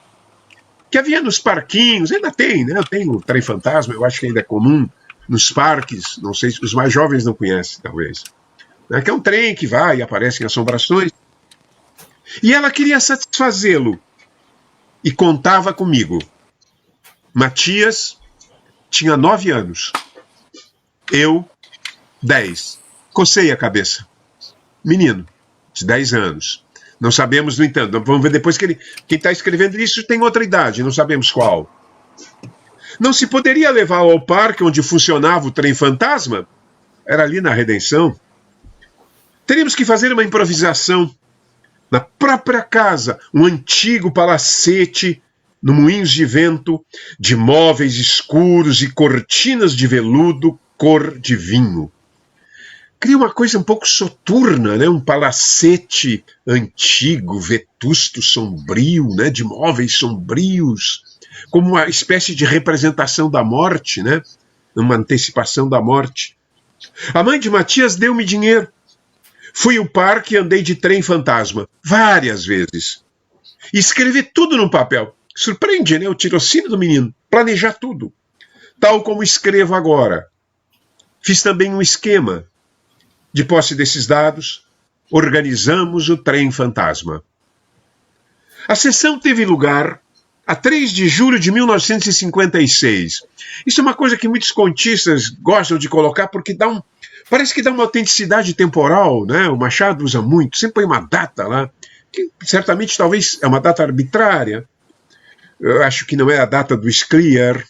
que havia nos parquinhos, ainda tem, né? Tem o trem fantasma, eu acho que ainda é comum nos parques, não sei se os mais jovens não conhecem, talvez. Né? Que é um trem que vai e aparecem assombrações. E ela queria satisfazê-lo e contava comigo. Matias tinha 9 anos, eu 10. Cocei a cabeça. Menino de 10 anos. Não sabemos, no entanto, vamos ver depois que quem está escrevendo isso tem outra idade, não sabemos qual. Não se poderia levá-lo ao parque onde funcionava o trem fantasma? Era ali na Redenção. Teríamos que fazer uma improvisação. Na própria casa, um antigo palacete no Moinhos de Vento, de móveis escuros e cortinas de veludo cor de vinho. Cria uma coisa um pouco soturna, né? Um palacete antigo, vetusto, sombrio, né? De móveis sombrios, como uma espécie de representação da morte, né? Uma antecipação da morte. A mãe de Matias deu-me dinheiro. Fui ao parque e andei de trem fantasma, várias vezes. E escrevi tudo num papel. Surpreende, né? O tirocínio do menino. Planejar tudo. Tal como escrevo agora. Fiz também um esquema. De posse desses dados, organizamos o trem fantasma. A sessão teve lugar a 3 de julho de 1956. Isso é uma coisa que muitos contistas gostam de colocar porque parece que dá uma autenticidade temporal, né? O Machado usa muito, sempre põe uma data lá, que certamente talvez é uma data arbitrária. Eu acho que não é a data do Scliar,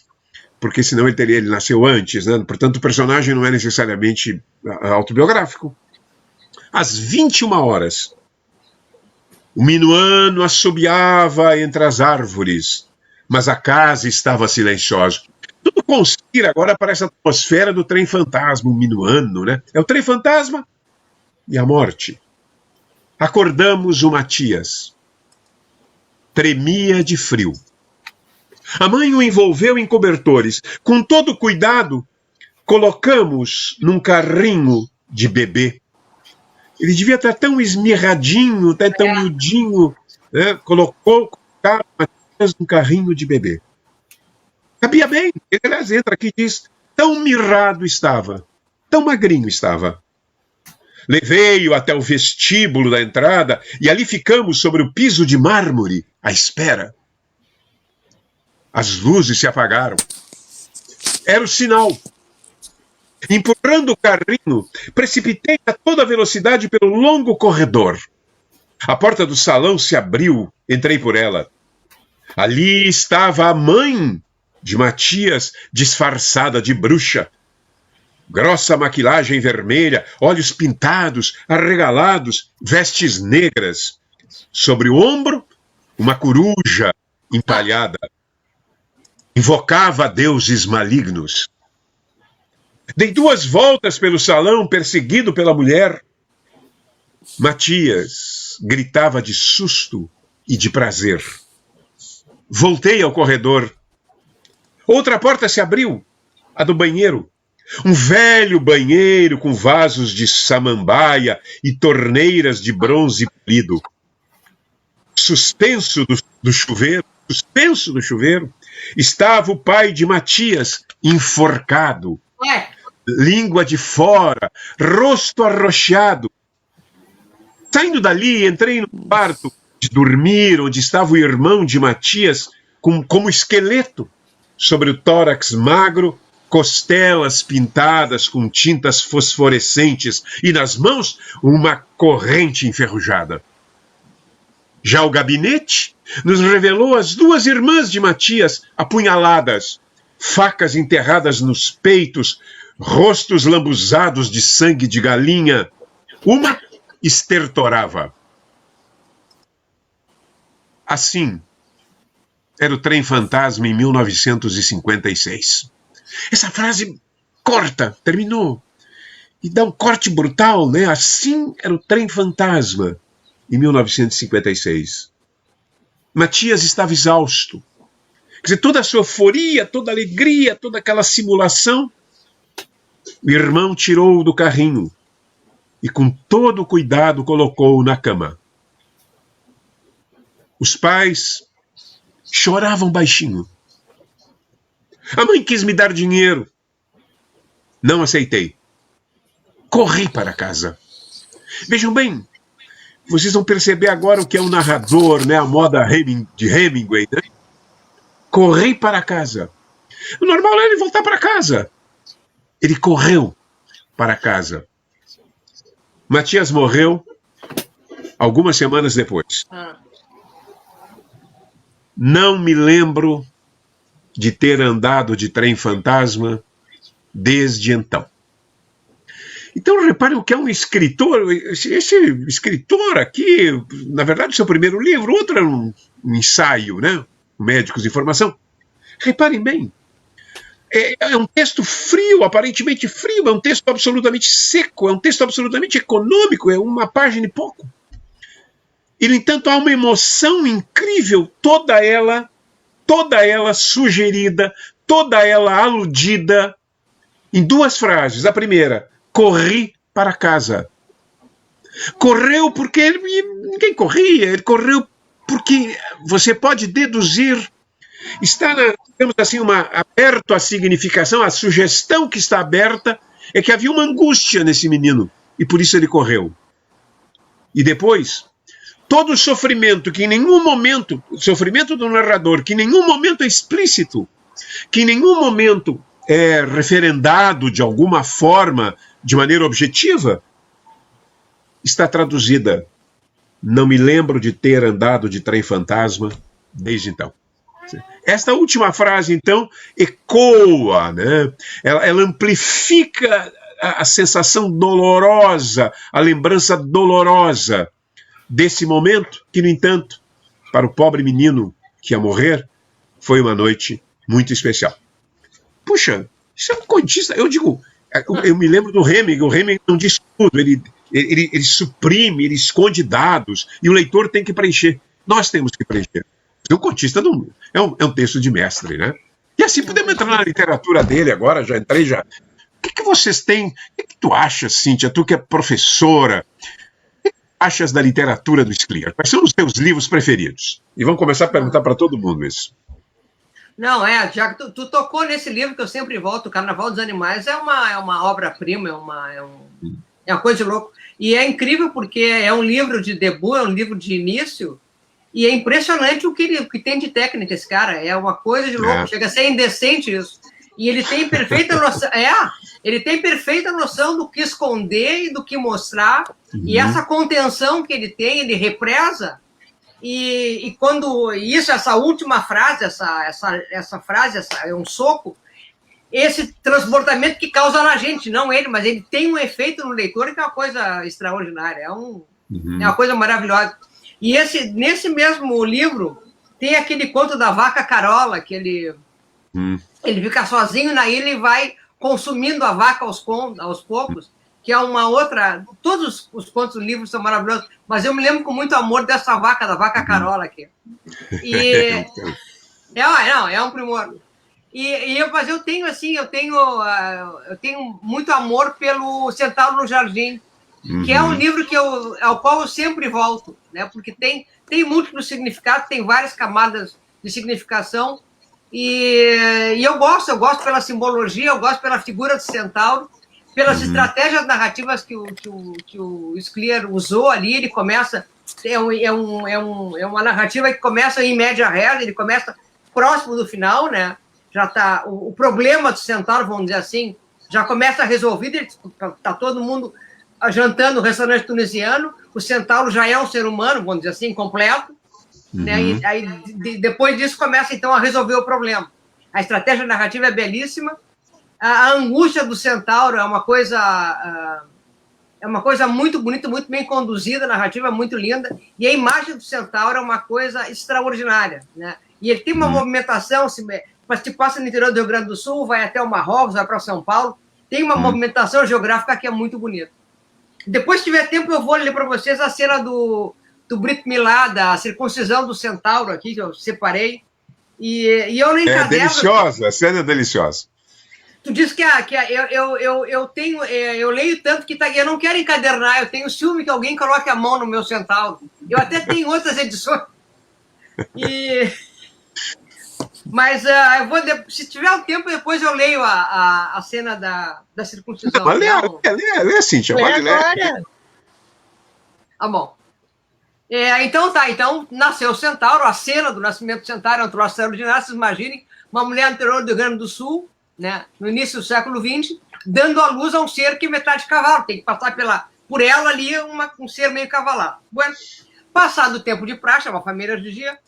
porque senão ele nasceu antes, né? Portanto o personagem não é necessariamente autobiográfico. Às 21 horas, o minuano assobiava entre as árvores, mas a casa estava silenciosa. Tudo conspira agora para essa atmosfera do trem fantasma, o minuano, né? É o trem fantasma e a morte. Acordamos o Matias. Tremia de frio. A mãe o envolveu em cobertores. Com todo cuidado, colocamos num carrinho de bebê. Ele devia estar tão esmirradinho, tão miudinho, né? Colocou o Matias num carrinho de bebê. Cabia bem. Ele, aliás, entra aqui e diz, tão mirrado estava, tão magrinho estava. Levei-o até o vestíbulo da entrada e ali ficamos sobre o piso de mármore, à espera. As luzes se apagaram. Era o sinal. Empurrando o carrinho, precipitei a toda velocidade pelo longo corredor. A porta do salão se abriu, entrei por ela. Ali estava a mãe de Matias, disfarçada de bruxa. Grossa maquilagem vermelha, olhos pintados, arregalados, vestes negras. Sobre o ombro, uma coruja empalhada. Invocava deuses malignos. Dei 2 voltas pelo salão, perseguido pela mulher. Matias gritava de susto e de prazer. Voltei ao corredor. Outra porta se abriu, a do banheiro. Um velho banheiro com vasos de samambaia e torneiras de bronze polido. Suspenso do chuveiro, estava o pai de Matias, enforcado. Língua de fora, rosto arroxeado. Saindo dali, entrei no quarto de dormir, onde estava o irmão de Matias, como esqueleto, sobre o tórax magro, costelas pintadas com tintas fosforescentes e nas mãos uma corrente enferrujada. Já o gabinete nos revelou as 2 irmãs de Matias apunhaladas, facas enterradas nos peitos, rostos lambuzados de sangue de galinha. Uma estertorava. Assim era o trem fantasma em 1956. Essa frase corta, terminou. E dá um corte brutal, né? Assim era o trem fantasma em 1956. Matias estava exausto. Quer dizer, toda a sua euforia, toda a alegria, toda aquela simulação, o irmão tirou-o do carrinho e com todo cuidado colocou-o na cama. Os pais choravam baixinho. A mãe quis me dar dinheiro. Não aceitei. Corri para casa. Vejam bem, vocês vão perceber agora o que é um narrador, né? A moda de Hemingway, né? Corri para casa. O normal era ele voltar para casa. Ele correu para casa. Matias morreu algumas semanas depois. Não me lembro de ter andado de trem fantasma desde então. Então, reparem o que é um escritor. Esse escritor aqui, na verdade, o seu primeiro livro, outro era um ensaio, né? Médicos de Formação. Reparem bem, é um texto frio, aparentemente frio, é um texto absolutamente seco, é um texto absolutamente econômico, é uma página e pouco. E, no entanto, há uma emoção incrível, toda ela sugerida, toda ela aludida em duas frases. A primeira, corri para casa. Correu porque ninguém corria, ele correu porque você pode deduzir, está, digamos assim, aberto à significação, a sugestão que está aberta é que havia uma angústia nesse menino, e por isso ele correu. E depois, todo o sofrimento que em nenhum momento, o sofrimento do narrador, que em nenhum momento é explícito, que em nenhum momento é referendado de alguma forma, de maneira objetiva, está traduzida. Não me lembro de ter andado de trem fantasma desde então. Esta última frase, então, ecoa, né? Ela amplifica a sensação dolorosa, a lembrança dolorosa desse momento, que, no entanto, para o pobre menino que ia morrer, foi uma noite muito especial. Puxa, isso é um contista. Eu me lembro do Hemingway. O Hemingway não diz tudo, ele suprime, ele esconde dados, e o leitor tem que preencher. Nós temos que preencher. O contista não, é um texto de mestre, né? E assim podemos entrar na literatura dele agora, já entrei já. O que vocês têm? O que tu achas, Cíntia? Tu que é professora, o que achas da literatura do Scliar? Quais são os teus livros preferidos? E vamos começar a perguntar para todo mundo isso. Não, já que tu tocou nesse livro que eu sempre volto, O Carnaval dos Animais, é uma obra-prima, é uma coisa de louco. E é incrível porque é um livro de debut, é um livro de início, e é impressionante o que tem de técnica esse cara. É uma coisa de louco, chega a ser indecente isso. E ele tem perfeita noção, ele tem perfeita noção do que esconder e do que mostrar, e essa contenção que ele tem, ele represa. E quando essa última frase, essa frase é um soco, esse transbordamento que causa na gente, não ele, mas ele tem um efeito no leitor que é uma coisa extraordinária, é uma coisa maravilhosa. E nesse mesmo livro tem aquele conto da vaca Carola, que ele fica sozinho na ilha e vai consumindo a vaca aos poucos, que é uma outra... Todos os contos do livro são maravilhosos, mas eu me lembro com muito amor dessa vaca, da vaca Carola aqui. E é um primor. Mas eu tenho muito amor pelo Centauro no Jardim, que é um livro ao qual eu sempre volto, né? Porque tem múltiplos significados, tem várias camadas de significação, e eu gosto pela simbologia, eu gosto pela figura do centauro, pelas estratégias narrativas que o Scliar usou ali. Ele começa, é uma narrativa que começa em média res, ele começa próximo do final, né? Já está o problema do centauro, vamos dizer assim, já começa resolvido, está todo mundo jantando no restaurante tunisiano, o centauro já é um ser humano, vamos dizer assim, completo, né? E aí, depois disso, começa então a resolver o problema. A estratégia narrativa é belíssima, a angústia do centauro é uma coisa muito bonita, muito bem conduzida, a narrativa é muito linda, e a imagem do centauro é uma coisa extraordinária, né? E ele tem uma movimentação, mas te passa no interior do Rio Grande do Sul, vai até o Marrocos, vai para São Paulo, tem uma movimentação geográfica que é muito bonita. Depois, se tiver tempo, eu vou ler para vocês a cena do Brit Milá, da circuncisão do centauro aqui, que eu separei, e eu não encadero... É deliciosa, a cena é deliciosa. Tu disse que eu leio tanto que eu não quero encadernar, eu tenho ciúme que alguém coloque a mão no meu centauro. Eu até tenho outras edições. Mas se tiver um tempo, depois eu leio a cena da circuncisão. Lê, Cíntia, pode ler. Tá bom. Então nasceu o centauro, a cena do nascimento do centauro é um troço extraordinário. Vocês imaginem uma mulher no interior do Rio Grande do Sul, né, no início do século XX, dando à luz a um ser que é metade cavalo, tem que passar por ela ali um ser meio cavalado. Bueno, passado o tempo de praxe, uma família de dia,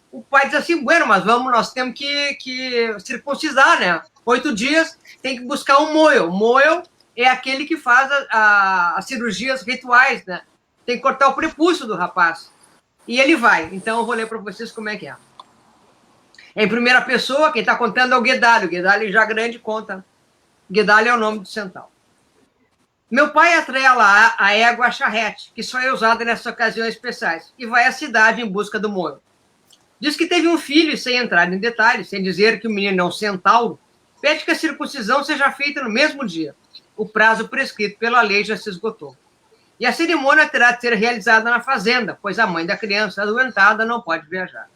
o pai diz assim, mas nós temos que circuncisar, né? 8 dias, tem que buscar um moel. Moel é aquele que faz as cirurgias rituais, né? Tem que cortar o prepúcio do rapaz. E ele vai. Então, eu vou ler para vocês como é que é. Em primeira pessoa, quem está contando é o Guedalho. O Guedalho já grande conta. Guedalho é o nome do centauro. Meu pai atrela a égua à charrete, que só é usada nessas ocasiões especiais, e vai à cidade em busca do moio. Diz que teve um filho, e sem entrar em detalhes, sem dizer que o menino é um centauro, pede que a circuncisão seja feita no mesmo dia. O prazo prescrito pela lei já se esgotou. E a cerimônia terá de ser realizada na fazenda, pois a mãe da criança adoentada não pode viajar.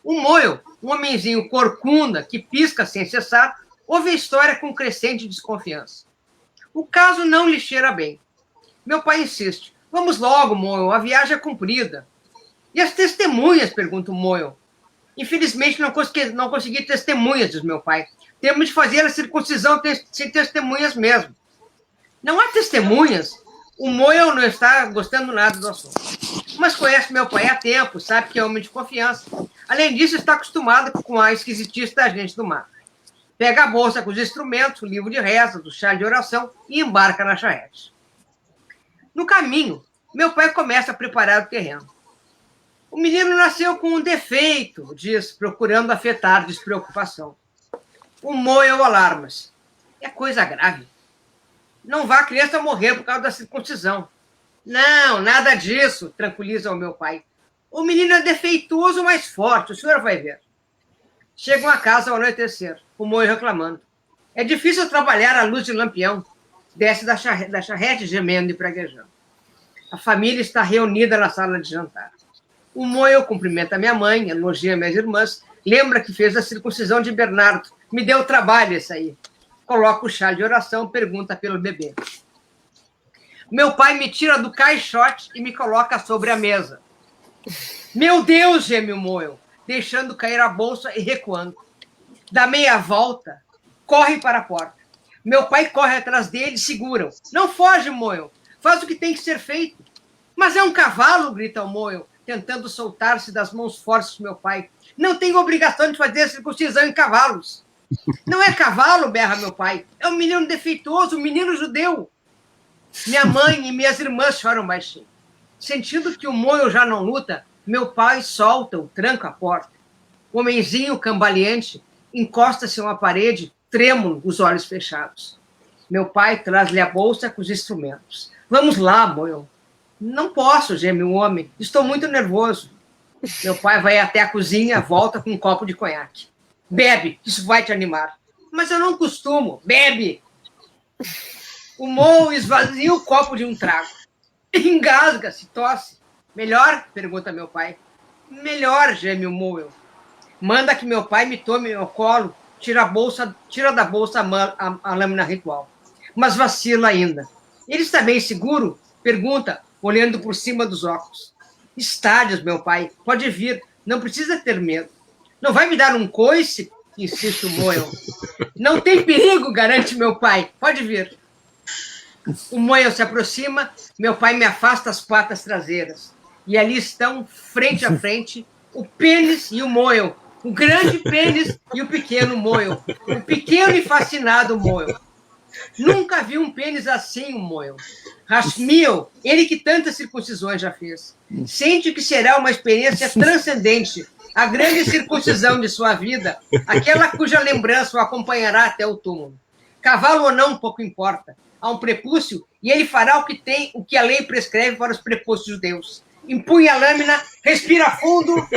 O moio, um homenzinho corcunda que pisca sem cessar, ouve a história com crescente desconfiança. O caso não lhe cheira bem. Meu pai insiste. Vamos logo, moio, a viagem é cumprida. E as testemunhas? Pergunta o moio. Infelizmente não consegui testemunhas, diz meu pai. Temos de fazer a circuncisão sem testemunhas mesmo. Não há testemunhas? O moio não está gostando nada do assunto. Mas conhece meu pai há tempo, sabe que é homem de confiança. Além disso, está acostumado com a esquisitice da gente do mar. Pega a bolsa com os instrumentos, o livro de reza, do chá de oração e embarca na charrete. No caminho, meu pai começa a preparar o terreno. O menino nasceu com um defeito, diz, procurando afetar despreocupação. O moio alarma-se. É coisa grave. Não vá a criança morrer por causa da circuncisão. Não, nada disso, tranquiliza o meu pai. O menino é defeituoso, mas forte, o senhor vai ver. Chegam a casa ao anoitecer, o moio reclamando. É difícil trabalhar à luz de lampião. Desce da charrete gemendo e praguejando. A família está reunida na sala de jantar. O moio cumprimenta minha mãe, elogia minhas irmãs, lembra que fez a circuncisão de Bernardo. Me deu trabalho esse aí. Coloca o chá de oração, pergunta pelo bebê. Meu pai me tira do caixote e me coloca sobre a mesa. Meu Deus, geme o moio, deixando cair a bolsa e recuando. Dá meia volta, corre para a porta. Meu pai corre atrás dele e seguram. Não foge, moio, faz o que tem que ser feito. Mas é um cavalo, grita o moio, tentando soltar-se das mãos fortes do meu pai. Não tenho obrigação de fazer circuncisão em cavalos. Não é cavalo, berra meu pai. É um menino defeituoso, um menino judeu. Minha mãe e minhas irmãs choram baixinho. Sentindo que o moio já não luta, meu pai solta-o, tranca a porta. O homenzinho cambaleante encosta-se a uma parede, trêmulo, os olhos fechados. Meu pai traz-lhe a bolsa com os instrumentos. Vamos lá, moio. Não posso, geme o homem. Estou muito nervoso. Meu pai vai até a cozinha, volta com um copo de conhaque. Bebe, isso vai te animar. Mas eu não costumo. Bebe! O moio esvazia o copo de um trago. Engasga-se, tosse. Melhor? Pergunta meu pai. Melhor, geme o moio. Manda que meu pai me tome ao colo, tira da bolsa a lâmina ritual. Mas vacila ainda. Ele está bem seguro? Pergunta, olhando por cima dos óculos. Estádios, meu pai. Pode vir. Não precisa ter medo. Não vai me dar um coice? Insiste o moio. Não tem perigo, garante meu pai. Pode vir. O moio se aproxima, meu pai me afasta as patas traseiras. E ali estão, frente a frente, o pênis e o moio. O grande pênis e o pequeno moio. O pequeno e fascinado moio. Nunca vi um pênis assim, o moio. Rasmiel, ele que tantas circuncisões já fez. Sente que será uma experiência transcendente, a grande circuncisão de sua vida, aquela cuja lembrança o acompanhará até o túmulo. Cavalo ou não, pouco importa. Há um prepúcio e ele fará o que a lei prescreve para os prepúcios judeus. Empunha a lâmina, respira fundo.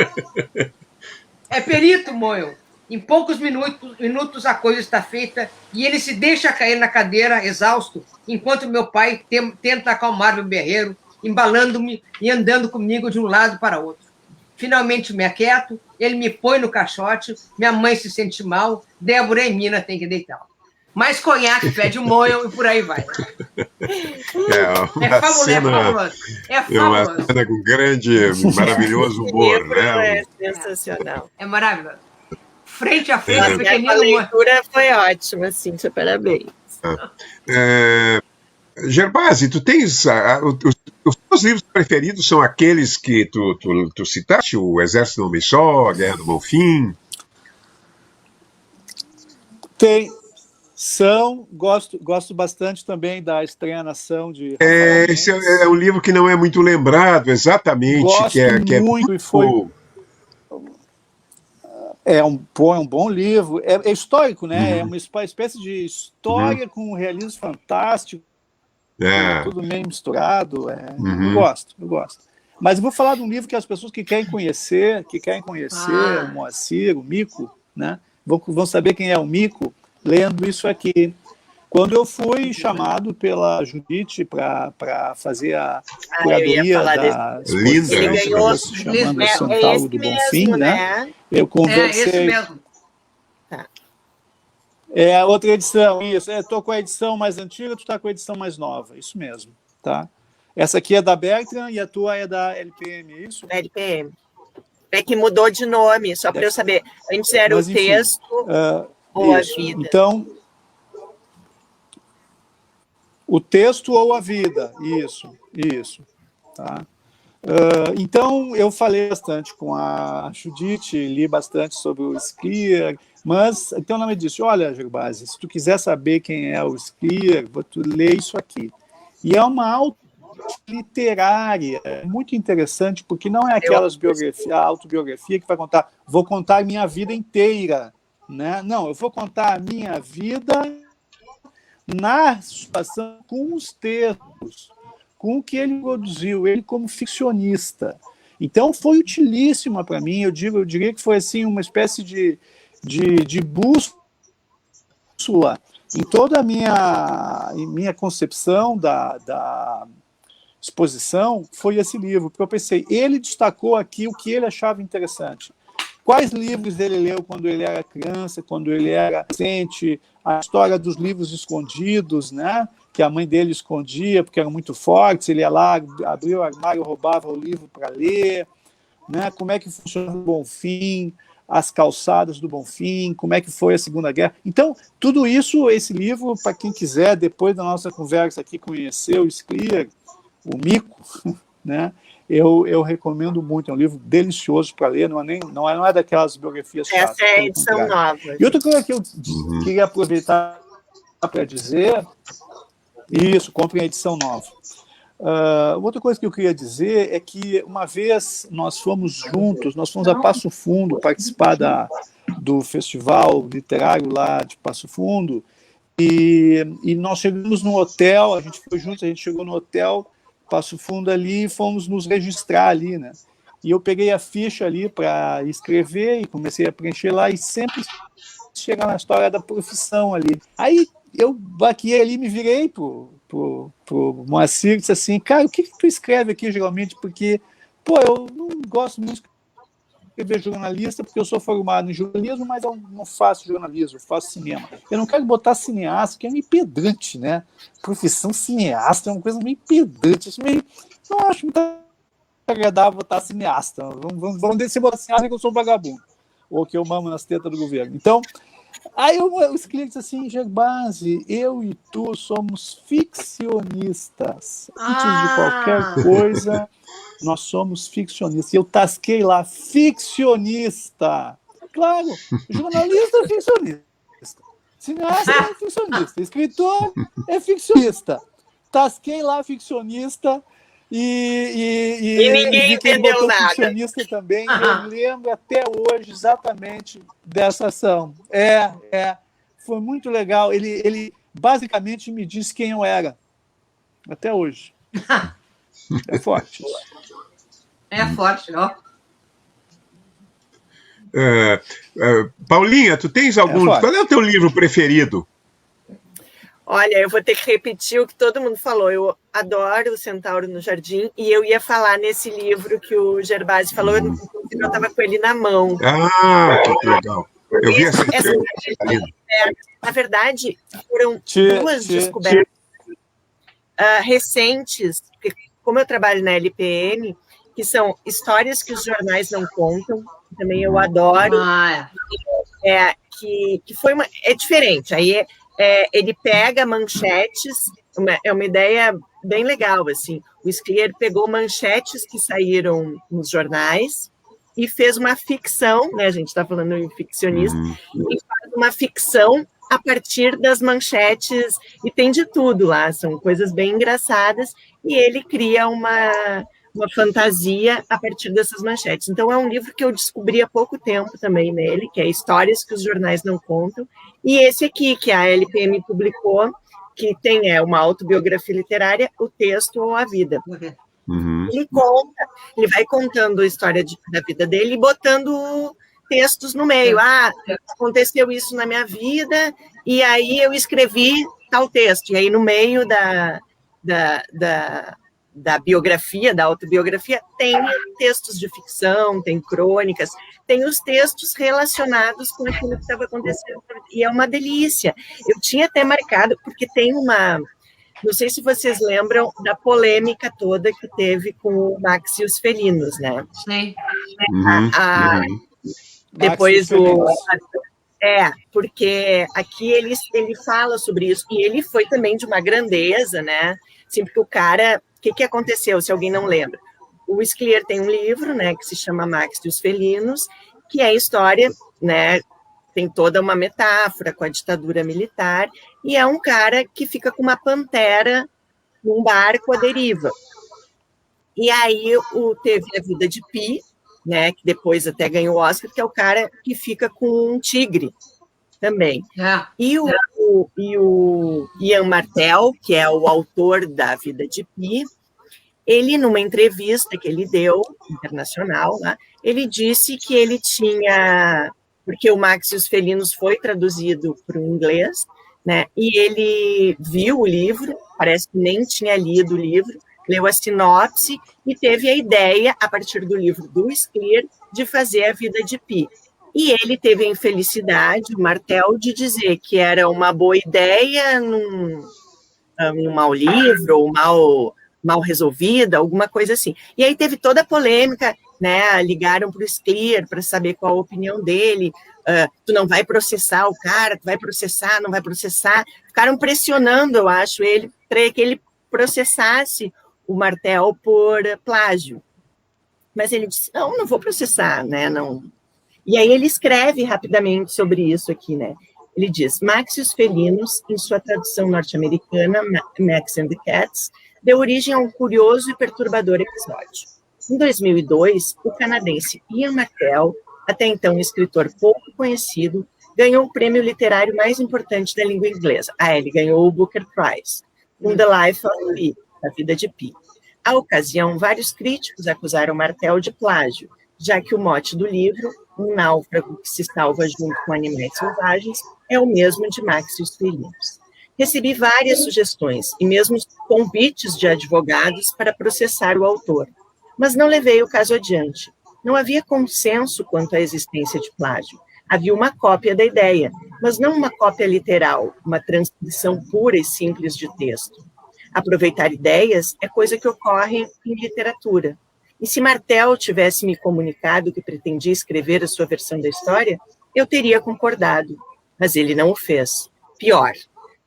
É perito, moio. Em poucos minutos a coisa está feita e ele se deixa cair na cadeira, exausto, enquanto meu pai tenta acalmar meu berreiro, embalando-me e andando comigo de um lado para outro. Finalmente me aquieto, ele me põe no caixote, minha mãe se sente mal, Débora e Mina têm que deitá-lo. Mais conhaque, pede o moio e por aí vai. É fabuloso. É fabuloso. Uma cena com grande, maravilhoso humor, né? É sensacional. É maravilhoso. Frente a frente, pequenino. A leitura foi ótima, Cíntia, parabéns. Gerbasi, tu tens os teus livros preferidos são aqueles que tu citaste, O Exército do Homem Só, A Guerra do Bonfim? Tem. Gosto bastante também da Estranha Nação de Rafael esse é um livro que não é muito lembrado, exatamente. Gosto que é muito, e foi... É um bom livro. É histórico, né? É uma espécie de história com realismo fantástico, tudo meio misturado. Eu gosto. Mas eu vou falar de um livro que as pessoas que querem conhecer o Moacir, o Mico, né? Vão saber quem é o Mico lendo isso aqui. Quando eu fui chamado pela Judite para fazer a curadoria da exposição, ele ganhou, se chamando Centauro do Bonfim, né? Eu conversei... É esse mesmo. É a outra edição, isso. Estou com a edição mais antiga, tu está com a edição mais nova, isso mesmo, tá? Essa aqui é da Bertrand e a tua é da LPM, é isso? LPM. É que mudou de nome, só para eu saber. Antes era o texto ou a vida. Então, o texto ou a vida, isso. Tá? Então, eu falei bastante com a Judite, li bastante sobre o Scliar, mas então ela me disse, olha, Gerbasi, se tu quiser saber quem é o Scliar, tu lê isso aqui. E é uma literária, muito interessante, porque não é aquelas autobiografia que vai contar, vou contar a minha vida inteira, né? Não, eu vou contar a minha vida na situação com os textos, com o que ele produziu, ele como ficcionista. Então foi utilíssima para mim, eu diria que foi assim uma espécie de bússola em toda a minha concepção da exposição, foi esse livro, porque eu pensei, ele destacou aqui o que ele achava interessante. Quais livros ele leu quando ele era criança, quando ele era adolescente, a história dos livros escondidos, né? Que a mãe dele escondia porque eram muito fortes, ele ia lá, abria o armário, roubava o livro para ler, né? Como é que funciona o Bonfim, as calçadas do Bonfim, como é que foi a Segunda Guerra. Então, tudo isso, esse livro, para quem quiser, depois da nossa conversa aqui, conhecer o Scliar, o Mico, né? Eu recomendo muito, é um livro delicioso para ler, não é daquelas biografias chatas. Essa é a edição nova. E outra coisa que eu queria aproveitar para dizer, isso, comprem a edição nova. Outra coisa que eu queria dizer é que uma vez nós fomos a Passo Fundo participar do festival literário lá de Passo Fundo, e nós chegamos no hotel, a gente foi juntos, a gente chegou no hotel Passo Fundo ali e fomos nos registrar ali, né? E eu peguei a ficha ali para escrever e comecei a preencher lá e sempre chegar na história da profissão ali. Aí eu baquei ali, me virei pro Moacir e disse assim, cara, o que tu escreve aqui geralmente? Porque, eu não gosto muito de escrever jornalista, porque eu sou formado em jornalismo, mas eu não faço jornalismo, eu faço cinema. Eu não quero botar cineasta, que é meio pedante, né? Profissão cineasta é uma coisa meio pedante, não acho muito agradável botar cineasta. Vamos descer botar cineasta que eu sou um vagabundo, ou que eu mamo nas tetas do governo. Então, aí eu escrevi assim, Gerbasi, eu e tu somos ficcionistas. Antes de qualquer coisa, nós somos ficcionistas. E eu tasquei lá, ficcionista. Claro, jornalista é ficcionista. Cineasta é ficcionista. Escritor é ficcionista. Tasquei lá, ficcionista. E ninguém entendeu nada. Ficcionista também. Eu lembro até hoje exatamente dessa ação. Foi muito legal. Ele basicamente me disse quem eu era. Até hoje. É forte. É forte, ó. Paulinha, tu tens algum... Qual é o teu livro preferido? Olha, eu vou ter que repetir o que todo mundo falou. Eu adoro o Centauro no Jardim e eu ia falar nesse livro que o Gerbasi falou, eu estava com ele na mão. Que legal. Eu vi essa na verdade, foram duas descobertas recentes, porque, como eu trabalho na LPM, que são histórias que os jornais não contam, também eu adoro, que foi é diferente, aí ele pega manchetes, é uma ideia bem legal, assim, o Scliar pegou manchetes que saíram nos jornais e fez uma ficção, né, a gente está falando em ficcionista, e faz uma ficção a partir das manchetes, e tem de tudo lá, são coisas bem engraçadas, e ele cria uma fantasia a partir dessas manchetes. Então, é um livro que eu descobri há pouco tempo também nele, que é Histórias que os Jornais Não Contam, e esse aqui, que a LPM publicou, que tem uma autobiografia literária, O Texto ou a Vida. Uhum. Ele vai contando a história da vida dele e botando textos no meio. Aconteceu isso na minha vida, e aí eu escrevi tal texto. E aí, no meio da biografia, da autobiografia, tem textos de ficção, tem crônicas, tem os textos relacionados com aquilo que estava acontecendo. E é uma delícia. Eu tinha até marcado, porque tem uma... Não sei se vocês lembram da polêmica toda que teve com o Max e os Felinos, né? Sim. Depois porque aqui ele fala sobre isso, e ele foi também de uma grandeza, né? Assim, porque o cara... O que aconteceu, se alguém não lembra? O Scliar tem um livro, né, que se chama Max e os Felinos, que é a história, né, tem toda uma metáfora com a ditadura militar, e é um cara que fica com uma pantera num barco à deriva. E aí teve A Vida de Pi, né, que depois até ganhou o Oscar, que é o cara que fica com um tigre também. E o Ian Martel, que é o autor da Vida de Pi, ele, numa entrevista que ele deu, internacional, né, ele disse que ele tinha... Porque o Max e os Felinos foi traduzido para o inglês, né, e ele viu o livro, parece que nem tinha lido o livro, leu a sinopse e teve a ideia, a partir do livro do Scliar, de fazer A Vida de Pi. E ele teve a infelicidade, o Martel, de dizer que era uma boa ideia num mau livro, ou mal resolvida, alguma coisa assim. E aí teve toda a polêmica, né? Ligaram para o Scliar para saber qual a opinião dele. Tu não vai processar o cara, tu vai processar, não vai processar. Ficaram pressionando, eu acho, ele, para que ele processasse o Martel por plágio. Mas ele disse, não vou processar, né? Não... E aí ele escreve rapidamente sobre isso aqui, né? Ele diz, Max e os Felinos, em sua tradução norte-americana, Max and the Cats, deu origem a um curioso e perturbador episódio. Em 2002, o canadense Ian Martel, até então um escritor pouco conhecido, ganhou o prêmio literário mais importante da língua inglesa. Ele ganhou o Booker Prize, com The Life of Pi, A Vida de Pi. À ocasião, vários críticos acusaram Martel de plágio, já que o mote do livro, um náufrago que se salva junto com animais selvagens, é o mesmo de Max e os Felinos. Recebi várias sugestões e mesmo convites de advogados para processar o autor, mas não levei o caso adiante. Não havia consenso quanto à existência de plágio. Havia uma cópia da ideia, mas não uma cópia literal, uma transcrição pura e simples de texto. Aproveitar ideias é coisa que ocorre em literatura. E se Martel tivesse me comunicado que pretendia escrever a sua versão da história, eu teria concordado, mas ele não o fez. Pior,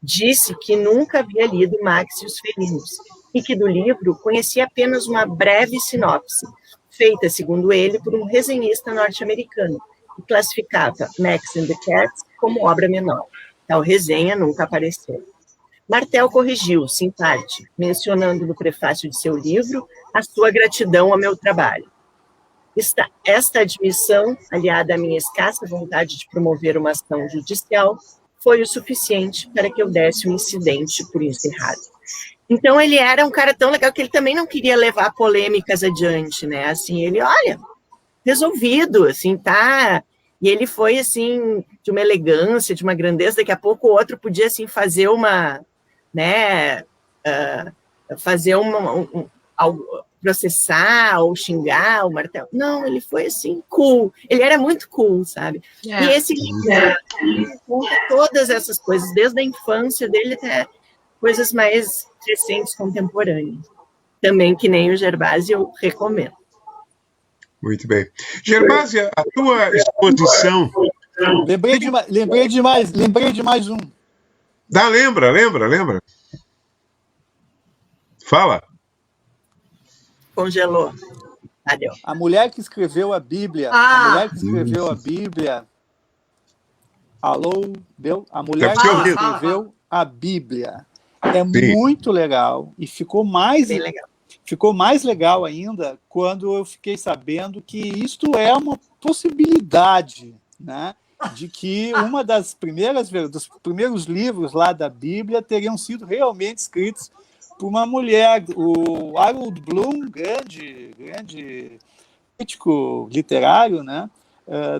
disse que nunca havia lido Max e os Felinos, e que do livro conhecia apenas uma breve sinopse, feita, segundo ele, por um resenhista norte-americano, que classificava Max and the Cats como obra menor. Tal resenha nunca apareceu. Martel corrigiu-se, em parte, mencionando no prefácio de seu livro a sua gratidão ao meu trabalho. Esta admissão, aliada à minha escassa vontade de promover uma ação judicial, foi o suficiente para que eu desse o incidente por encerrado. Então, ele era um cara tão legal que ele também não queria levar polêmicas adiante, né? Assim, ele, olha, resolvido, assim, tá... E ele foi, assim, de uma elegância, de uma grandeza, daqui a pouco o outro podia, assim, fazer uma... né, processar ou xingar o Martel. Não, ele foi assim, cool. Ele era muito cool, sabe? E esse livro conta todas essas coisas, desde a infância dele até coisas mais recentes, contemporâneas. Também, que nem o Gervásio, eu recomendo. Muito bem. Gervásia, a tua exposição... Lembrei de mais um. Lembra. Fala. Congelou. Adeus. A mulher que escreveu a Bíblia. A mulher que escreveu a Bíblia. Alô, deu? A mulher Tá que ouvindo? escreveu a Bíblia. É Sim. muito legal. E ficou mais legal ainda quando eu fiquei sabendo que isto é uma possibilidade, né? De que dos primeiros livros lá da Bíblia teriam sido realmente escritos por uma mulher. O Harold Bloom, grande crítico literário, né?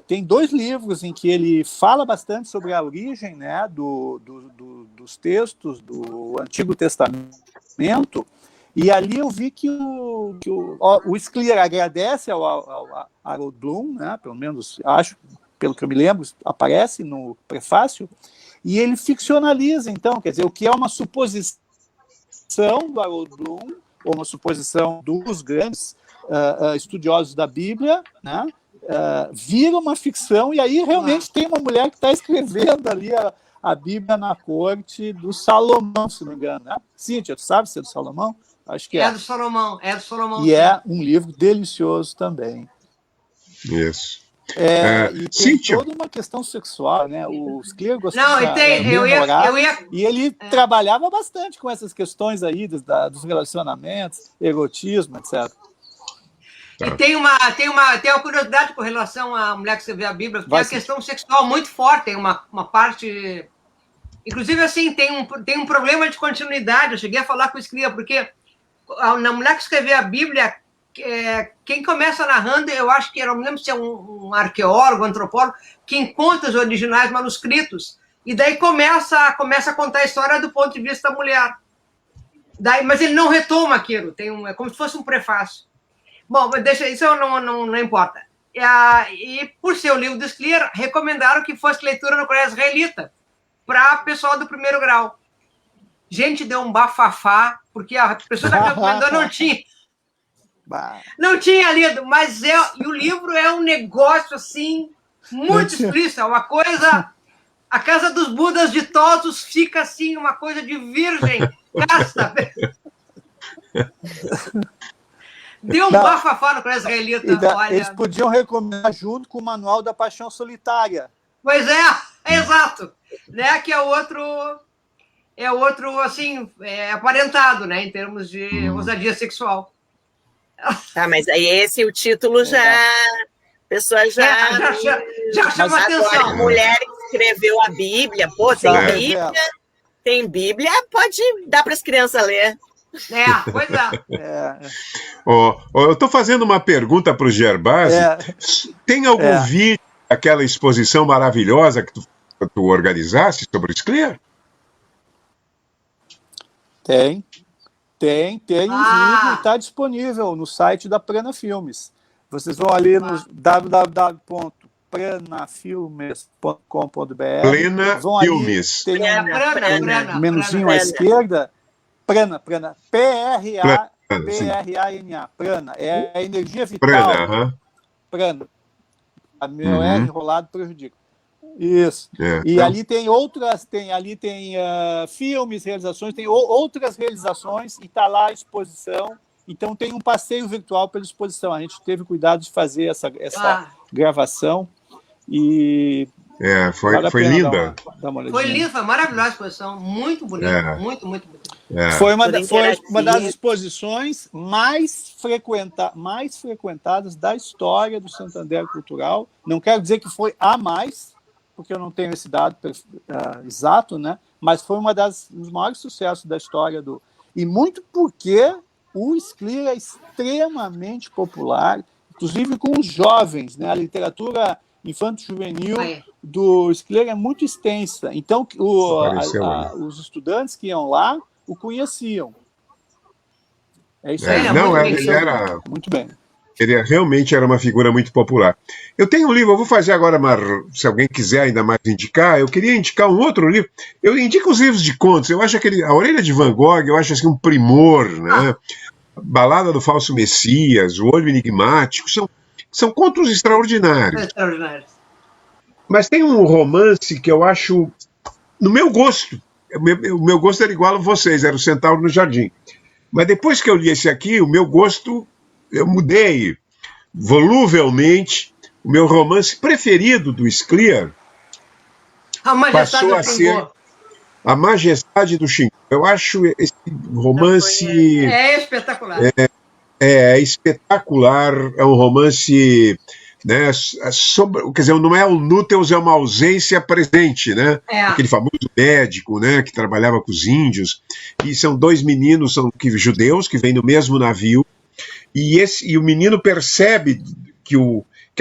Tem 2 livros em que ele fala bastante sobre a origem, né, dos textos do Antigo Testamento, e ali eu vi que o Scliar agradece ao Harold Bloom, né, pelo menos acho, pelo que eu me lembro, aparece no prefácio, e ele ficcionaliza, então, quer dizer, o que é uma suposição do Harold Bloom, ou uma suposição dos grandes estudiosos da Bíblia, né, vira uma ficção, e aí realmente tem uma mulher que está escrevendo ali a Bíblia na corte do Salomão, se não me engano, né? Cíntia, tu sabe se é do Salomão? Acho que é. É do Salomão. E sim. É um livro delicioso também. Isso. E tem toda uma questão sexual, né? O Scliar gostava e ele trabalhava bastante com essas questões aí dos relacionamentos, erotismo, etc. E tem uma curiosidade com relação à mulher que escreveu a Bíblia, tem a questão sexual muito forte, tem uma parte... Inclusive, assim, tem um problema de continuidade. Eu cheguei a falar com o Scliar, porque na mulher que escreveu a Bíblia, quem começa narrando, eu acho que era, não lembro se é um arqueólogo, um antropólogo, que encontra os originais manuscritos, e daí começa a contar a história do ponto de vista da mulher. Mas ele não retoma aquilo, é como se fosse um prefácio. Bom, mas deixa, isso não importa. E por ser o livro do Scliar, recomendaram que fosse leitura no colégio israelita, para pessoal do 1º grau. Gente, deu um bafafá, porque a pessoa da recomendou não tinha lido, mas e o livro é um negócio assim, muito explícito, é uma coisa... A casa dos Budas ditosos fica assim, uma coisa de virgem, casta. Deu um bafafá no colégio israelita. Olha. Eles podiam recomendar junto com o Manual da Paixão Solitária. Pois é exato. Né? Que é outro assim, aparentado, né? Em termos de ousadia sexual. Tá, mas aí o título já... A pessoa já chama atenção. Agora, a mulher que escreveu a Bíblia, tem Bíblia, pode dar para as crianças ler. Pois é. Eu estou fazendo uma pergunta para o Gerbasi. Tem algum vídeo daquela exposição maravilhosa que tu organizaste sobre o Scliar? Tem um vídeo e está disponível no site da Prana Filmes. Vocês vão ali no www.pranafilmes.com.br. Plena Filmes. Tem um menuzinho à esquerda. Prana. P-R-A-N-A. Prana. É a energia vital. Prana. A meu R enrolado prejudica. Isso. E então... ali tem filmes, realizações, tem outras realizações e está lá a exposição. Então tem um passeio virtual pela exposição. A gente teve cuidado de fazer essa gravação e foi linda. Foi linda, foi maravilhosa a exposição, muito bonita, muito bonita. Foi uma das exposições mais frequentadas da história do Santander Cultural. Não quero dizer que foi a mais, porque eu não tenho esse dado exato, né? Mas foi dos maiores sucessos da história e muito porque o Scliar é extremamente popular, inclusive com os jovens, né? A literatura infanto-juvenil do Scliar é muito extensa. Então, os estudantes que iam lá o conheciam. É isso aí. Ele era... Muito bem. Ele realmente era uma figura muito popular. Eu tenho um livro, eu vou fazer agora, se alguém quiser ainda mais indicar, eu queria indicar um outro livro. Eu indico os livros de contos, eu acho A Orelha de Van Gogh, eu acho assim um primor, né? Balada do Falso Messias, O Olho Enigmático, são contos extraordinários. Mas tem um romance que eu acho, no meu gosto, o meu gosto era igual a vocês, era O Centauro no Jardim. Mas depois que eu li esse aqui, o meu gosto... Eu mudei voluvelmente. O meu romance preferido do Scliar A Majestade passou do a Xingu. ser A Majestade do Xingu. Eu acho esse romance É espetacular. é espetacular, é um romance, né, quer dizer, não é o núteus, é uma ausência presente, né? Aquele famoso médico, né, que trabalhava com os índios, e são dois meninos, judeus, que vêm no mesmo navio, e o menino percebe que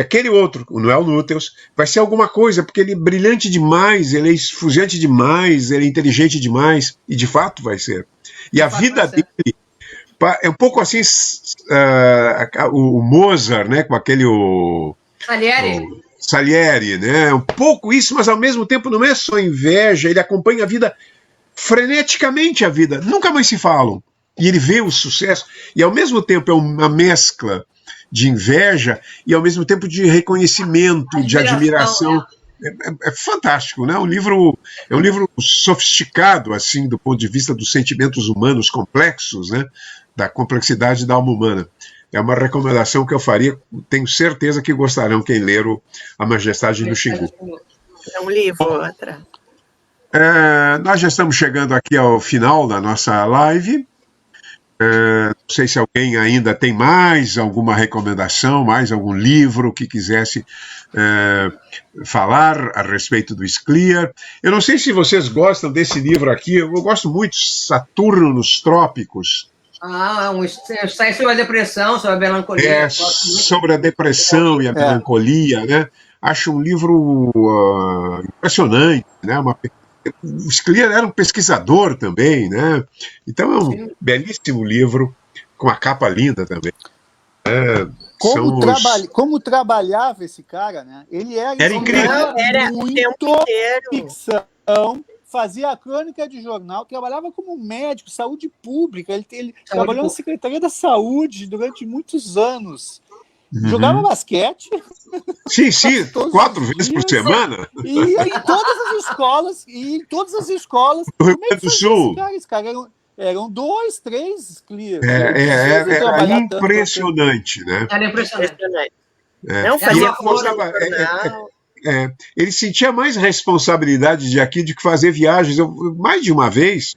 aquele outro, não é o núteus, vai ser alguma coisa, porque ele é brilhante demais, ele é esfuziante demais, ele é inteligente demais, e de fato vai ser. E a vida dele é um pouco assim, o Mozart, né, com aquele Salieri, né, é um pouco isso, mas ao mesmo tempo não é só inveja, ele acompanha a vida freneticamente, nunca mais se falam, e ele vê o sucesso, e ao mesmo tempo é uma mescla de inveja e ao mesmo tempo de reconhecimento, de admiração. É fantástico, né? É um livro sofisticado, assim, do ponto de vista dos sentimentos humanos complexos, né? Da complexidade da alma humana. É uma recomendação que eu faria, tenho certeza que gostarão quem ler A Majestade do Xingu. É um livro, outra. Nós já estamos chegando aqui ao final da nossa live. Não sei se alguém ainda tem mais alguma recomendação, mais algum livro que quisesse falar a respeito do Scliar. Eu não sei se vocês gostam desse livro aqui, eu gosto muito, Saturno nos Trópicos. Um ensaio sobre a depressão, sobre a melancolia. Sobre a depressão e a melancolia, né? Acho um livro impressionante, né? O Scliar era um pesquisador também, né? Então é um belíssimo livro, com a capa linda também. Como trabalhava esse cara, né? Ele era incrível. Era o tempo inteiro. Ficção, fazia a crônica de jornal, trabalhava como médico, saúde pública. Ele trabalhou na Secretaria da Saúde durante muitos anos. Jogava basquete. Sim, 4 vezes por semana. E em todas as escolas. Do Rio Grande do Sul. Esse cara eram 2, 3 Scliar. Era impressionante, né? Era impressionante. Não fazia ele sentia mais responsabilidade de que fazer viagens. Mais de uma vez,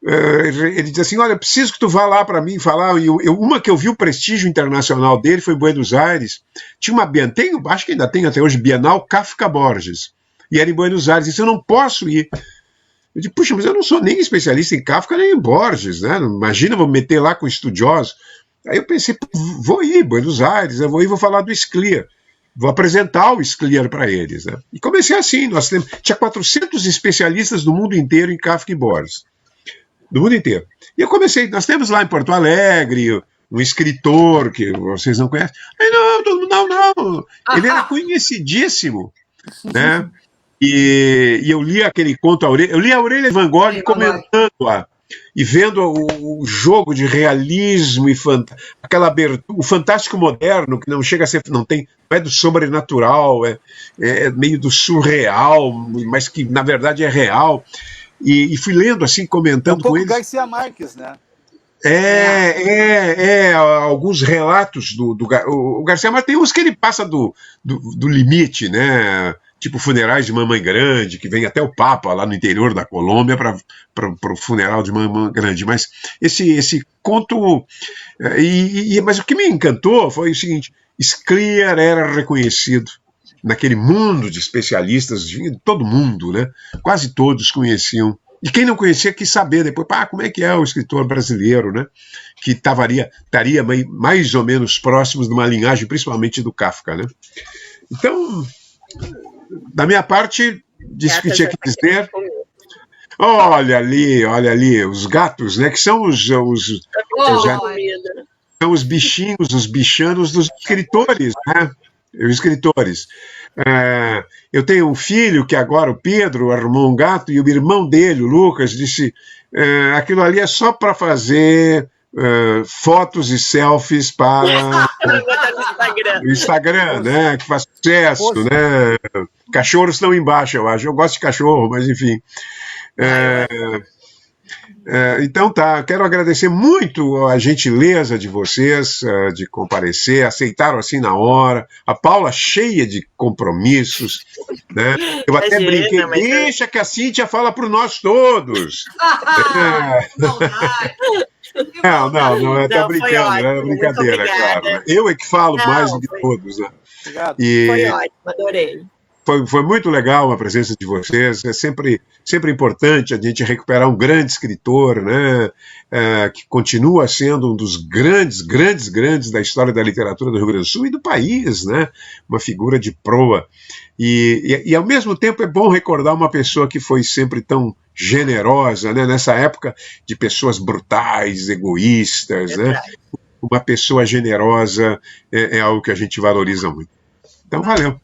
ele disse assim, olha, eu preciso que tu vá lá para mim falar. Uma que eu vi o prestígio internacional dele foi em Buenos Aires. Tinha uma Bienal, acho que ainda tem até hoje, Bienal Kafka Borges. E era em Buenos Aires. Disse, eu não posso ir. Eu disse, puxa, mas eu não sou nem especialista em Kafka nem em Borges, né? Imagina, vou meter lá com estudiosos. Aí eu pensei, vou ir, Buenos Aires, eu vou falar do Scliar. Vou apresentar o Scliar para eles, né? E comecei assim, tinha 400 especialistas do mundo inteiro em Kafka e Borges. Do mundo inteiro. E eu comecei, nós temos lá em Porto Alegre um escritor que vocês não conhecem. Aí, não. Ele era conhecidíssimo, né? E eu li aquele conto, eu li a Aurélia van Gogh comentando-a e vendo o jogo de realismo e aquela abertura, o fantástico moderno, que não chega a ser, não é do sobrenatural, é meio do surreal, mas que na verdade é real. E fui lendo assim, comentando com ele. Garcia Marques, né? Alguns relatos o Garcia Marques tem uns que ele passa do limite, né? Tipo funerais de Mamãe Grande, que vem até o Papa lá no interior da Colômbia para o funeral de Mamãe Grande. Mas esse conto. Mas o que me encantou foi o seguinte: Scliar era reconhecido naquele mundo de especialistas, de todo mundo, né? Quase todos conheciam. E quem não conhecia quis saber depois, como é que é o escritor brasileiro, né? Que estaria mais ou menos próximos de uma linhagem, principalmente do Kafka, né? Então, da minha parte, disse que tinha que dizer. Olha ali, os gatos, né? Que são são os bichinhos, os bichanos dos escritores, né? Os escritores. Eu tenho um filho que agora, o Pedro, arrumou um gato, e o irmão dele, o Lucas, disse aquilo ali é só para fazer fotos e selfies para o Instagram, né? Que faz sucesso, né? Cachorros estão embaixo, eu acho. Eu gosto de cachorro, mas enfim. Então tá, quero agradecer muito a gentileza de vocês de comparecer, aceitaram assim na hora, a Paula cheia de compromissos, né? Eu até brinquei, deixa que a Cíntia fala para nós todos. Não, eu tô brincando, é brincadeira, claro. Né? Eu é que falo mais do que todos, né? Obrigado. Foi ótimo, adorei. Foi muito legal a presença de vocês. É sempre importante a gente recuperar um grande escritor, né, que continua sendo um dos grandes da história da literatura do Rio Grande do Sul e do país, né, uma figura de proa. E ao mesmo tempo é bom recordar uma pessoa que foi sempre tão generosa, né, nessa época de pessoas brutais, egoístas, né? Uma pessoa generosa é algo que a gente valoriza muito. Então, valeu.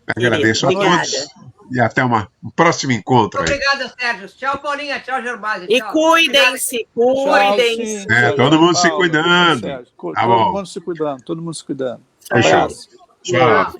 Agradeço a todos e até um próximo encontro. Obrigada, Sérgio. Tchau, Paulinha. Tchau, Gervásio. E cuidem-se, cuidem-se. Todo mundo se cuidando. Todo mundo se cuidando, todo mundo se cuidando. Tchau. Tchau.